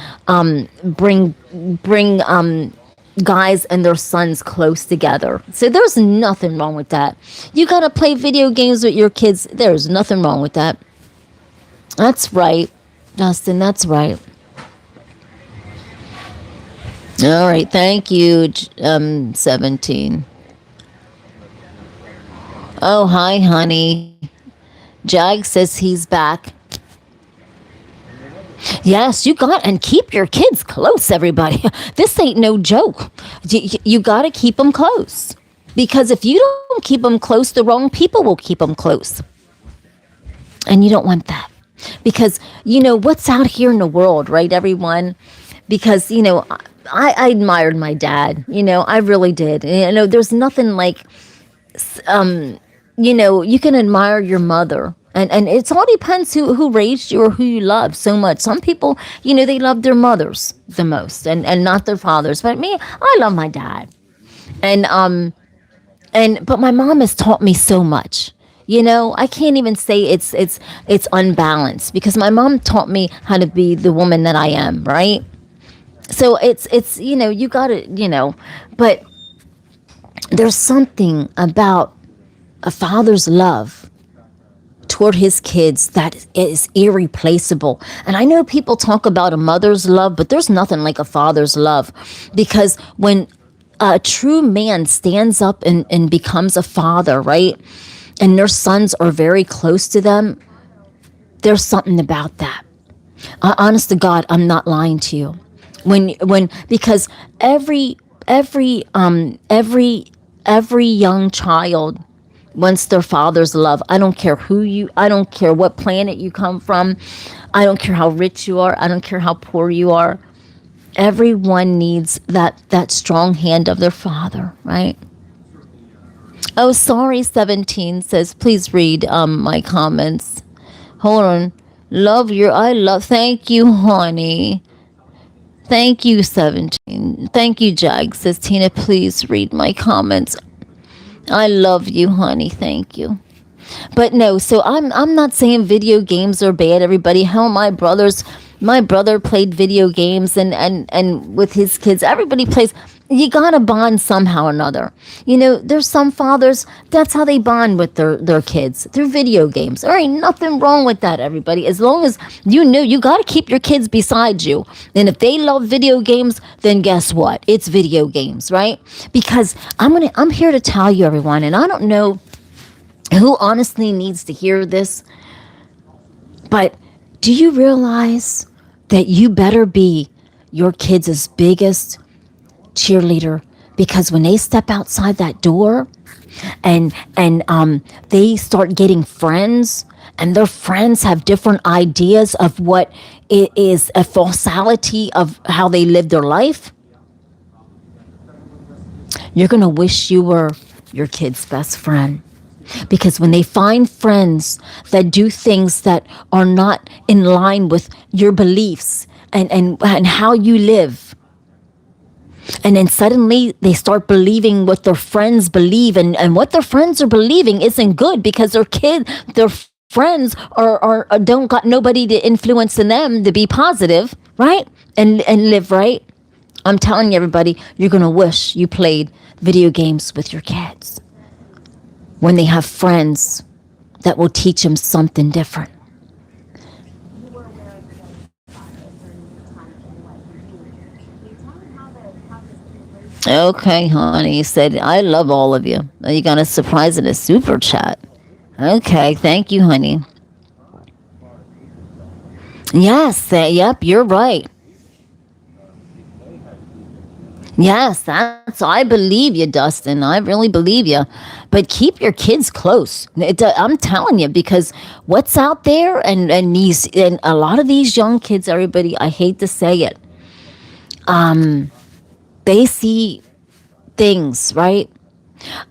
guys and their sons close together. So there's nothing wrong with that. You gotta play video games with your kids. There's nothing wrong with that. That's right, Dustin. That's right. All right. Thank you, 17. Oh, hi, honey. Jag says he's back. Yes, and keep your kids close, everybody. This ain't no joke. You got to keep them close. Because if you don't keep them close, the wrong people will keep them close. And you don't want that. Because, what's out here in the world, right, everyone? Because, I admired my dad. I really did. There's nothing like... you can admire your mother, and it all depends who raised you or who you love so much. Some people, they love their mothers the most and not their fathers. But me, I love my dad. But my mom has taught me so much. I can't even say it's unbalanced, because my mom taught me how to be the woman that I am, right? So it's you gotta, but there's something about a father's love toward his kids that is irreplaceable. And I know people talk about a mother's love, but there's nothing like a father's love. Because when a true man stands up and becomes a father, right, and their sons are very close to them, there's something about that. Honest to God, I'm not lying to you. Because every young child wants their father's love. I don't care I don't care what planet you come from. I don't care how rich you are. I don't care how poor you are. Everyone needs that strong hand of their father, right? Oh, sorry, 17 says, please read my comments. Hold on. Thank you, honey. Thank you, 17. Thank you, Jag, says Tina, please read my comments. I love you, honey. Thank you. But no, so I'm not saying video games are bad, everybody. Hell, my brother played video games and with his kids, everybody plays. You gotta bond somehow or another. There's some fathers, that's how they bond with their kids, through video games. There ain't nothing wrong with that, everybody. As long as you gotta keep your kids beside you. And if they love video games, then guess what? It's video games, right? Because I'm here to tell you, everyone, and I don't know who honestly needs to hear this, but do you realize that you better be your kids' biggest cheerleader? Because when they step outside that door and they start getting friends, and their friends have different ideas of what it is, a falsality of how they live their life, you're gonna wish you were your kid's best friend. Because when they find friends that do things that are not in line with your beliefs and how you live, and then suddenly they start believing what their friends believe, and what their friends are believing isn't good, because their friends are don't got nobody to influence in them to be positive, right? And live right. I'm telling you, everybody, you're gonna wish you played video games with your kids when they have friends that will teach them something different. Okay, honey, he said, I love all of you. Are you going to surprise in a super chat? Okay, thank you, honey. Yes, yep, you're right. Yes, I believe you, Dustin. I really believe you. But keep your kids close. I'm telling you, because what's out there, and a lot of these young kids, everybody, I hate to say it, they see things, right?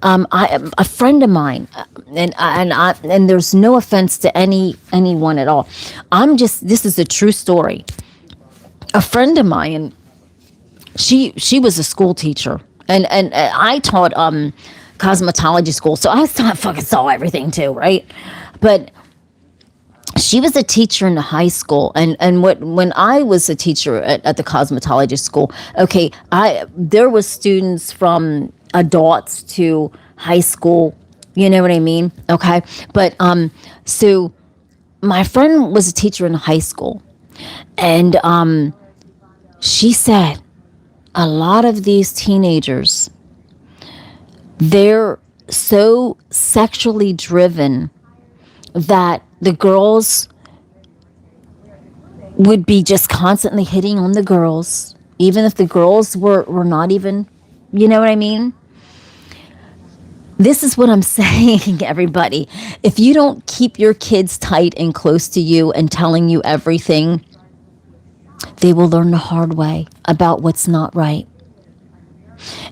A friend of mine, and there's no offense to anyone at all. This is a true story. A friend of mine, she was a school teacher, and I taught cosmetology school, so I fucking saw everything too, right? But she was a teacher in the high school, and when I was a teacher at the cosmetology school, okay, there was students from adults to high school, you know what I mean? Okay, but so my friend was a teacher in high school, and she said a lot of these teenagers, they're so sexually driven that the girls would be just constantly hitting on the girls, even if the girls were not even, you know what I mean? This is what I'm saying, everybody. If you don't keep your kids tight and close to you and telling you everything, they will learn the hard way about what's not right.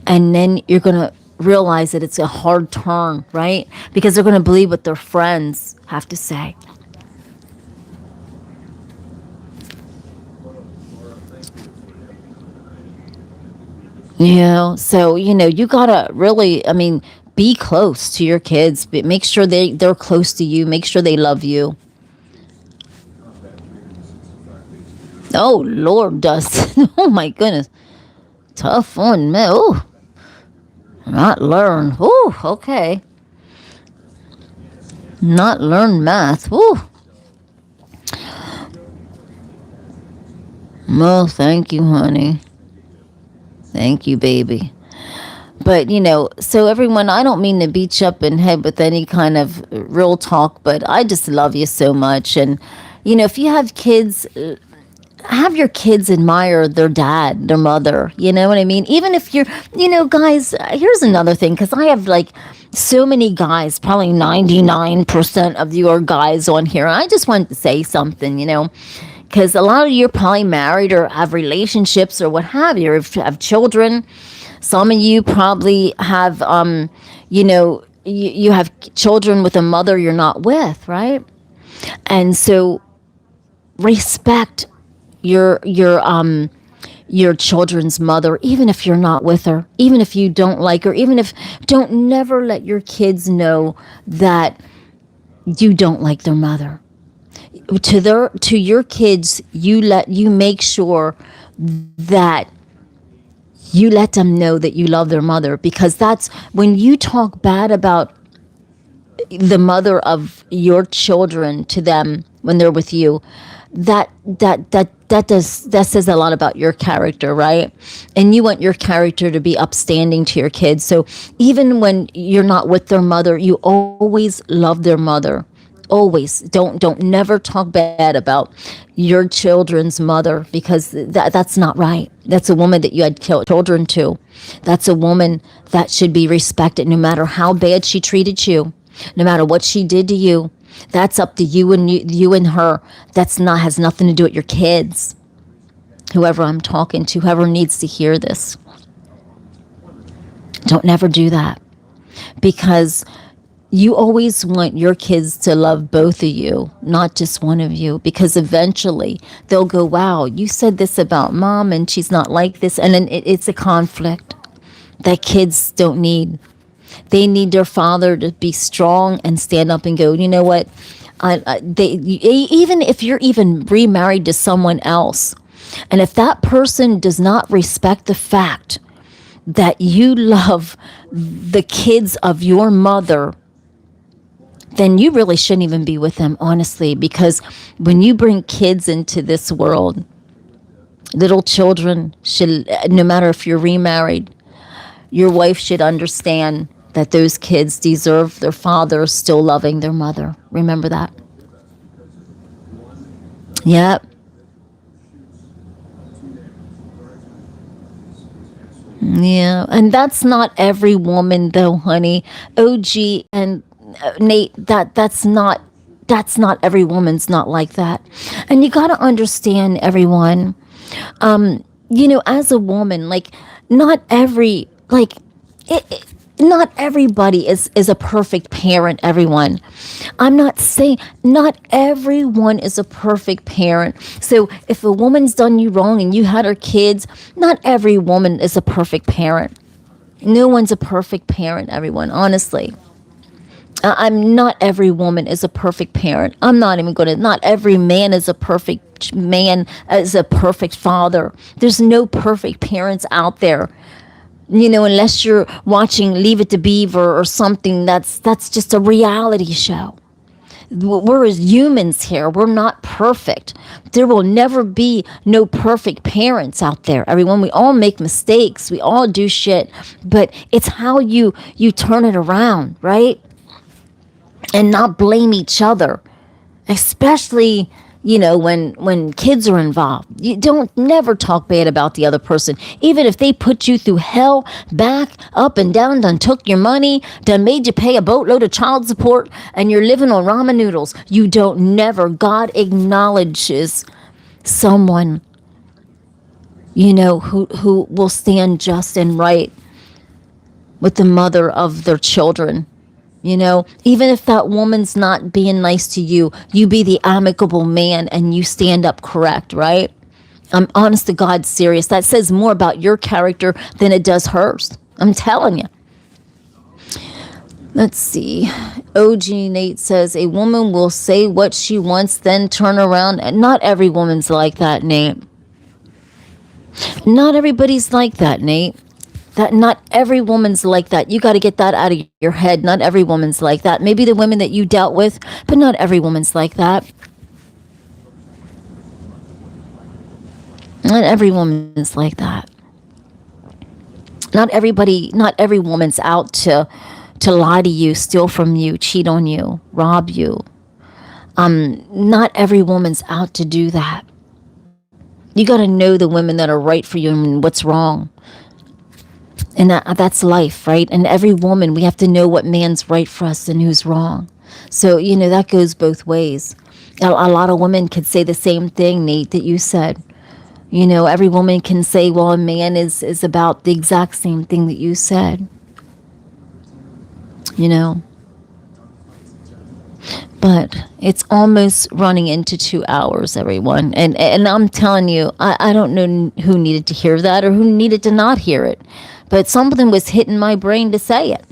And then you're going to realize that it's a hard turn, right? Because they're going to believe what their friends have to say. So, you got to really, be close to your kids. But make sure they're close to you. Make sure they love you. Oh, Lord, Dustin. Oh, my goodness. Tough one, man. Oh, not learn. Oh, okay. Not learn math. Oh. Well, thank you, honey. Thank you, baby. But, so everyone, I don't mean to beat you up in head with any kind of real talk, but I just love you so much. And, if you have kids, have your kids admire their dad, their mother, you know what I mean? Even if you're, guys, here's another thing, because I have so many guys, probably 99% of you are guys on here. And I just wanted to say something, because a lot of you are probably married or have relationships or what have you, or have children. Some of you probably have, you have children with a mother you're not with, right? And so respect your children's mother, even if you're not with her, even if you don't like her, don't never let your kids know that you don't like their mother. To your kids, you make sure that you let them know that you love their mother, because that's when you talk bad about the mother of your children to them when they're with you, that says a lot about your character, right? And you want your character to be upstanding to your kids. So even when you're not with their mother, you always love their mother. Always. Don't never talk bad about your children's mother, because that's not right. That's a woman that you had children to. That's a woman that should be respected, no matter how bad she treated you, no matter what she did to you. That's up to you and her. Has nothing to do with your kids. Whoever I'm talking to, whoever needs to hear this, don't never do that, because you always want your kids to love both of you, not just one of you, because eventually they'll go, wow, you said this about mom and she's not like this. And then it's a conflict that kids don't need. They need their father to be strong and stand up and go, you know what? Even if you're even remarried to someone else, and if that person does not respect the fact that you love the kids of your mother, then you really shouldn't even be with them, honestly, because when you bring kids into this world, little children should, no matter if you're remarried, your wife should understand that those kids deserve their father still loving their mother. Remember that? Yep. Yeah, and that's not every woman though, honey. OG and Nate, that's not every woman's not like that. And you got to understand, everyone, as a woman, like, not every, like, it, not everybody is a perfect parent, everyone. I'm not saying not everyone is a perfect parent. So if a woman's done you wrong and you had her kids, not every woman is a perfect parent. No one's a perfect parent, everyone, honestly. I'm not every woman is a perfect parent. I'm not even going to, not every man is a perfect man, is a perfect father. There's no perfect parents out there. Unless you're watching Leave It to Beaver or something, that's just a reality show. We're as humans here. We're not perfect. There will never be no perfect parents out there. Everyone, we all make mistakes. We all do shit. But it's how you turn it around, right? And not blame each other, especially when kids are involved. You don't never talk bad about the other person, even if they put you through hell, back up and down, done took your money, done made you pay a boatload of child support, and you're living on ramen noodles. You don't never. God acknowledges someone who will stand just and right with the mother of their children. Even if that woman's not being nice to you, you be the amicable man and you stand up correct, right? I'm honest to God serious. That says more about your character than it does hers. I'm telling you. Let's see. OG Nate says, a woman will say what she wants, then turn around. And not every woman's like that, Nate. Not everybody's like that, Nate. That not every woman's like that. You got to get that out of your head. Not every woman's like that. Maybe the women that you dealt with, but not every woman's like that. Not every woman is like that. Not every woman's out to lie to you, steal from you, cheat on you, rob you. Not every woman's out to do that. You got to know the women that are right for you and what's wrong. And that's life, right? And every woman, we have to know what man's right for us and who's wrong. So, that goes both ways. A lot of women could say the same thing, Nate, that you said. Every woman can say, well, a man is about the exact same thing that you said. But it's almost running into 2 hours, everyone. And I'm telling you, I don't know who needed to hear that or who needed to not hear it. But something was hitting my brain to say it.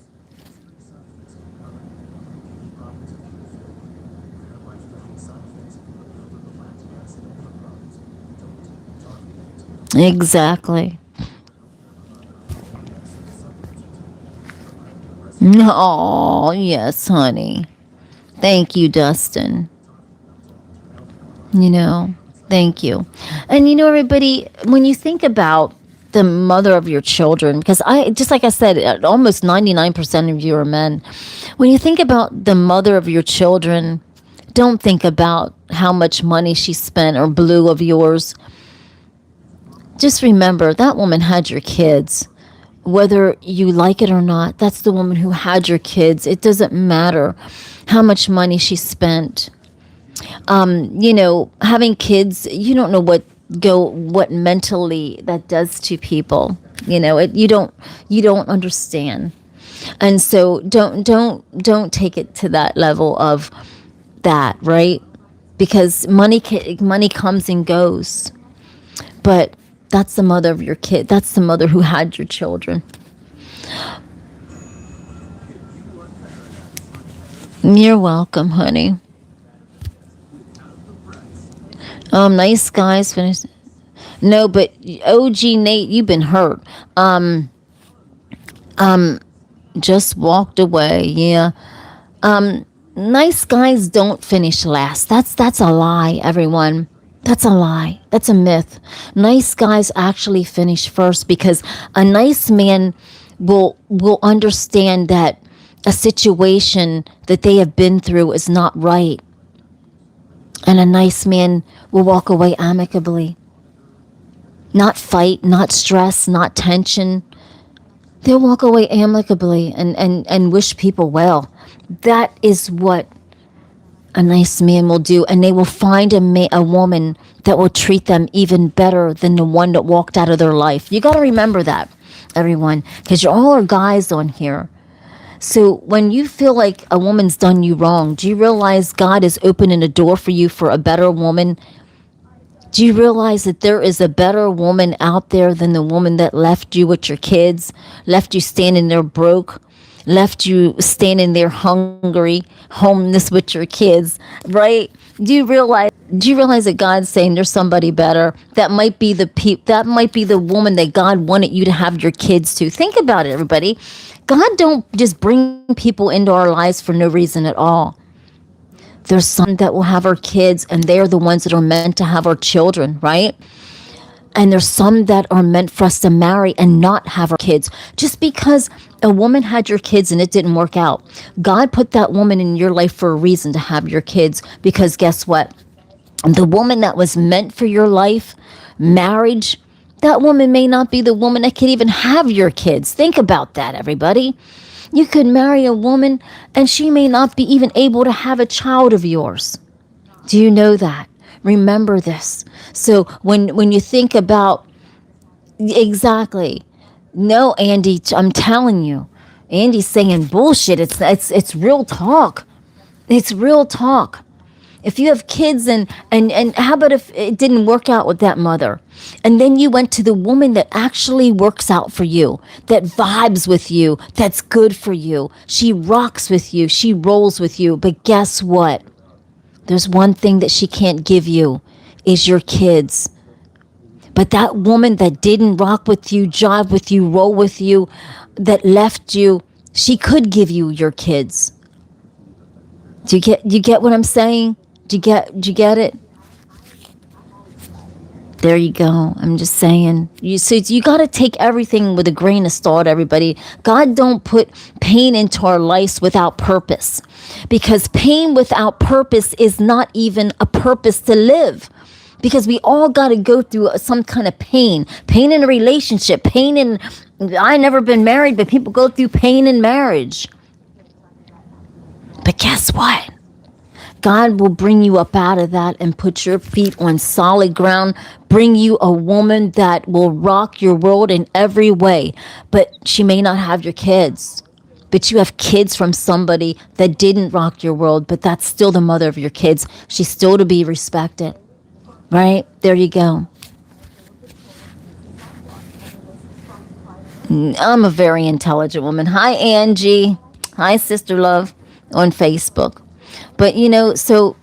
Exactly. Oh, yes, honey. Thank you, Dustin. Thank you. And everybody, when you think about the mother of your children, because just like I said, almost 99% of you are men. When you think about the mother of your children, don't think about how much money she spent or blew of yours. Just remember, that woman had your kids. Whether you like it or not, that's the woman who had your kids. It doesn't matter how much money she spent. Having kids, you don't know what mentally that does to people. You don't understand. And so don't take it to that level of that, right? Because money comes and goes. But that's the mother of your kid. That's the mother who had your children. You're welcome, honey. Nice guys finished. No, but OG Nate, you've been hurt. Just walked away. Yeah. Nice guys don't finish last. That's a lie, everyone. That's a lie. That's a myth. Nice guys actually finish first because a nice man will understand that a situation that they have been through is not right. And a nice man will walk away amicably. Not fight, not stress, not tension. They'll walk away amicably and wish people well. That is what a nice man will do. And they will find a woman that will treat them even better than the one that walked out of their life. You got to remember that, everyone, because you all are guys on here. So when you feel like a woman's done you wrong, do you realize God is opening a door for you for a better woman? Do you realize that there is a better woman out there than the woman that left you with your kids, left you standing there broke, left you standing there hungry, homeless with your kids, right? Do you realize that God's saying there's somebody better? That might be the woman that God wanted you to have your kids to. Think about it, everybody. God don't just bring people into our lives for no reason at all. There's some that will have our kids, and they're the ones that are meant to have our children, right? And there's some that are meant for us to marry and not have our kids. Just because a woman had your kids and it didn't work out, God put that woman in your life for a reason to have your kids. Because guess what? The woman that was meant for your life, marriage, that woman may not be the woman that could even have your kids. Think about that, everybody. You could marry a woman and she may not be even able to have a child of yours. Do you know that? Remember this. So when you think about, exactly. No, Andy, I'm telling you. Andy's saying bullshit. It's real talk. It's real talk. If you have kids and how about if it didn't work out with that mother? And then you went to the woman that actually works out for you, that vibes with you, that's good for you. She rocks with you. She rolls with you. But guess what? There's one thing that she can't give you is your kids. But that woman that didn't rock with you, jive with you, roll with you, that left you, she could give you your kids. Do you get what I'm saying? Do you get it? There you go. I'm just saying. You got to take everything with a grain of salt, everybody. God don't put pain into our lives without purpose. Because pain without purpose is not even a purpose to live. Because we all got to go through some kind of pain. Pain in a relationship. Pain in... I never been married, but people go through pain in marriage. But guess what? God will bring you up out of that and put your feet on solid ground, bring you a woman that will rock your world in every way. But she may not have your kids. But you have kids from somebody that didn't rock your world, but that's still the mother of your kids. She's still to be respected. Right? There you go. I'm a very intelligent woman. Hi, Angie. Hi, Sister Love on Facebook. But, so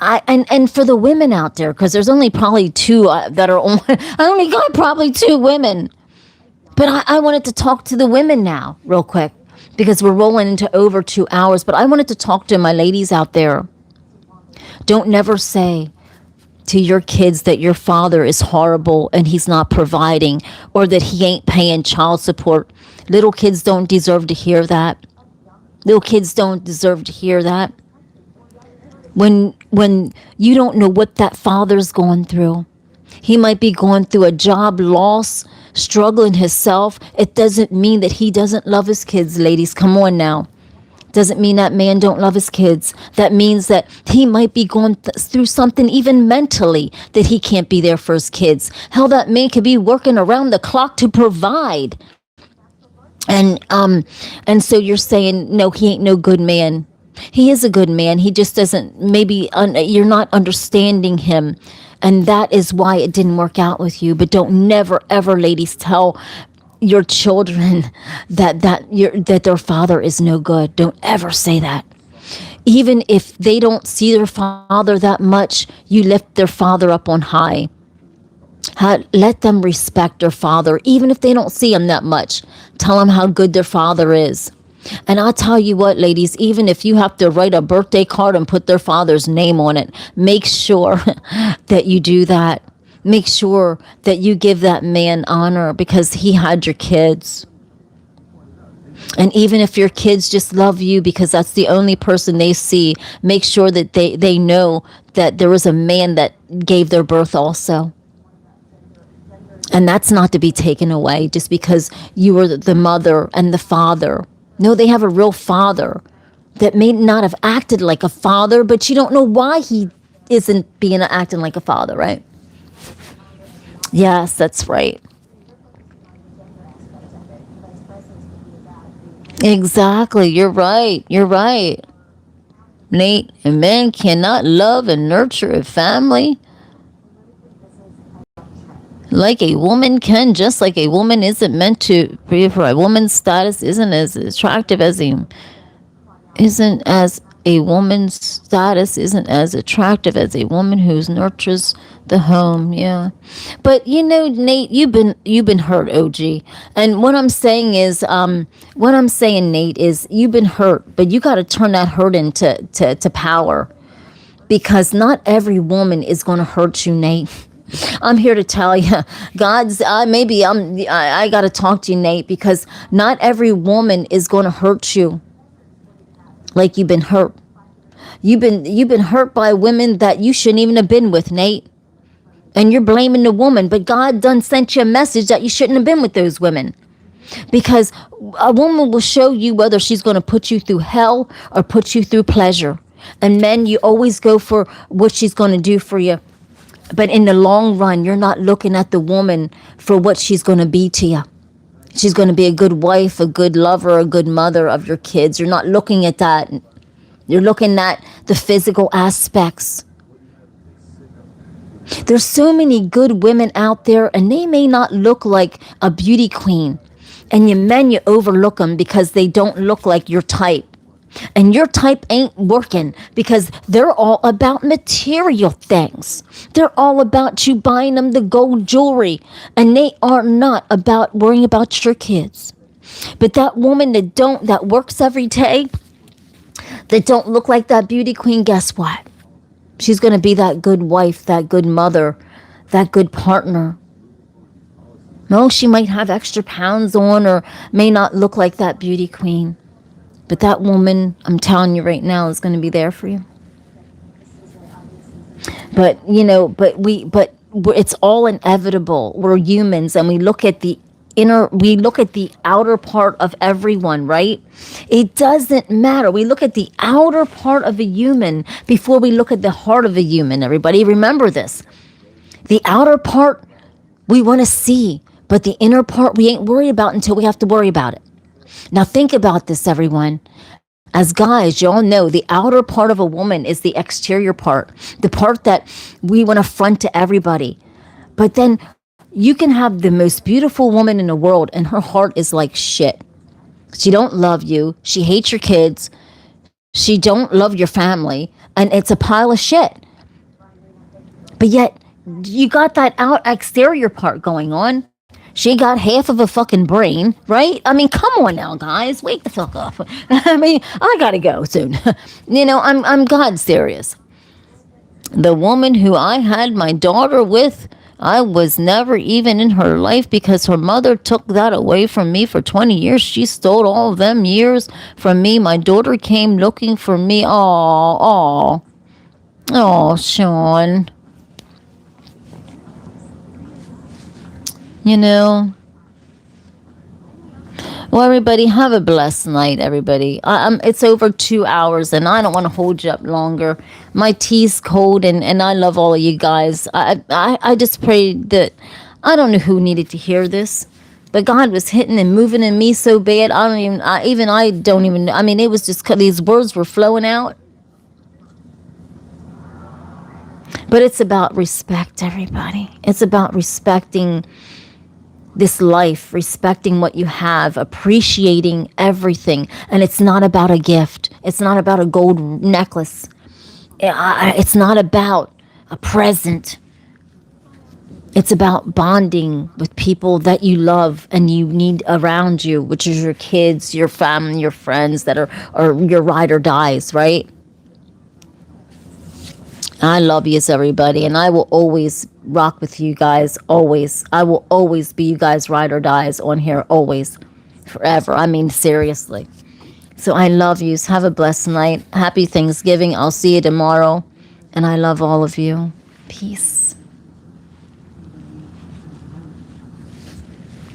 and for the women out there, because there's only probably two that are on, I only got probably two women. But I wanted to talk to the women now real quick because we're rolling into over 2 hours. But I wanted to talk to my ladies out there. Don't never say to your kids that your father is horrible and he's not providing or that he ain't paying child support. Little kids don't deserve to hear that. Little kids don't deserve to hear that. When you don't know what that father's going through. He might be going through a job loss, struggling himself. It doesn't mean that he doesn't love his kids, ladies. Come on now. Doesn't mean that man don't love his kids. That means that he might be going through something even mentally that he can't be there for his kids. Hell, that man could be working around the clock to provide. And so you're saying, no, he ain't no good man. He is a good man. He just doesn't, you're not understanding him. And that is why it didn't work out with you. But don't never, ever, ladies, tell your children that their father is no good. Don't ever say that. Even if they don't see their father that much, you lift their father up on high. Let them respect their father, even if they don't see him that much. Tell them how good their father is. And I'll tell you what, ladies, even if you have to write a birthday card and put their father's name on it, make sure that you do that. Make sure that you give that man honor because he had your kids. And even if your kids just love you because that's the only person they see, make sure that they know that there was a man that gave their birth also. And that's not to be taken away just because you were the mother and the father. No, they have a real father that may not have acted like a father, but you don't know why he isn't acting like a father, right? Yes, that's right. Exactly. You're right. You're right. Nate, a man cannot love and nurture a family like a woman can, just like a woman isn't meant to be for a woman's status isn't as attractive as a woman's status isn't as attractive as a woman who nurtures the home. Yeah, but you know, Nate, you've been hurt, OG. And what I'm saying is, Nate, is you've been hurt, but you got to turn that hurt into to power, because not every woman is going to hurt you, Nate. I'm here to tell you, God's. I got to talk to you, Nate, because not every woman is going to hurt you like you've been hurt. You've been hurt by women that you shouldn't even have been with, Nate. And you're blaming the woman, but God done sent you a message that you shouldn't have been with those women. Because a woman will show you whether she's going to put you through hell or put you through pleasure. And men, you always go for what she's going to do for you. But in the long run, you're not looking at the woman for what she's going to be to you. She's going to be a good wife, a good lover, a good mother of your kids. You're not looking at that. You're looking at the physical aspects. There's so many good women out there, and they may not look like a beauty queen. And you overlook them because they don't look like your type. And your type ain't working because they're all about material things. They're all about you buying them the gold jewelry. And they are not about worrying about your kids. But that woman that works every day, that don't look like that beauty queen, guess what? She's going to be that good wife, that good mother, that good partner. No, she might have extra pounds on or may not look like that beauty queen. But that woman, I'm telling you right now, is going to be there for you. But, it's all inevitable. We're humans, and we look at the outer part of everyone, right? It doesn't matter. We look at the outer part of a human before we look at the heart of a human, everybody. Remember this. The outer part we want to see, but the inner part we ain't worried about until we have to worry about it. Now think about this, everyone. As guys, you all know the outer part of a woman is the exterior part, the part that we want to front to everybody. But then you can have the most beautiful woman in the world and her heart is like shit. She don't love you. She hates your kids. She don't love your family. And it's a pile of shit. But yet you got that exterior part going on. She got half of a fucking brain, right? I mean, come on now, guys. Wake the fuck up. I mean, I gotta go soon. I'm God serious. The woman who I had my daughter with, I was never even in her life because her mother took that away from me for 20 years. She stole all of them years from me. My daughter came looking for me. Oh, Sean. Well, everybody, have a blessed night, everybody. It's over 2 hours, and I don't want to hold you up longer. My tea's cold, and I love all of you guys. I just pray that, I don't know who needed to hear this, but God was hitting and moving in me so bad, I mean, it was just, these words were flowing out. But it's about respect, everybody. It's about respecting this life, respecting what you have, appreciating everything. And it's not about a gift. It's not about a gold necklace. It's not about a present. It's about bonding with people that you love and you need around you, which is your kids, your family, your friends that are your ride or dies, right? I love yous, everybody, and I will always rock with you guys, always. I will always be you guys' ride or dies on here, always, forever. I mean, seriously. So I love yous. Have a blessed night. Happy Thanksgiving. I'll see you tomorrow, and I love all of you. Peace.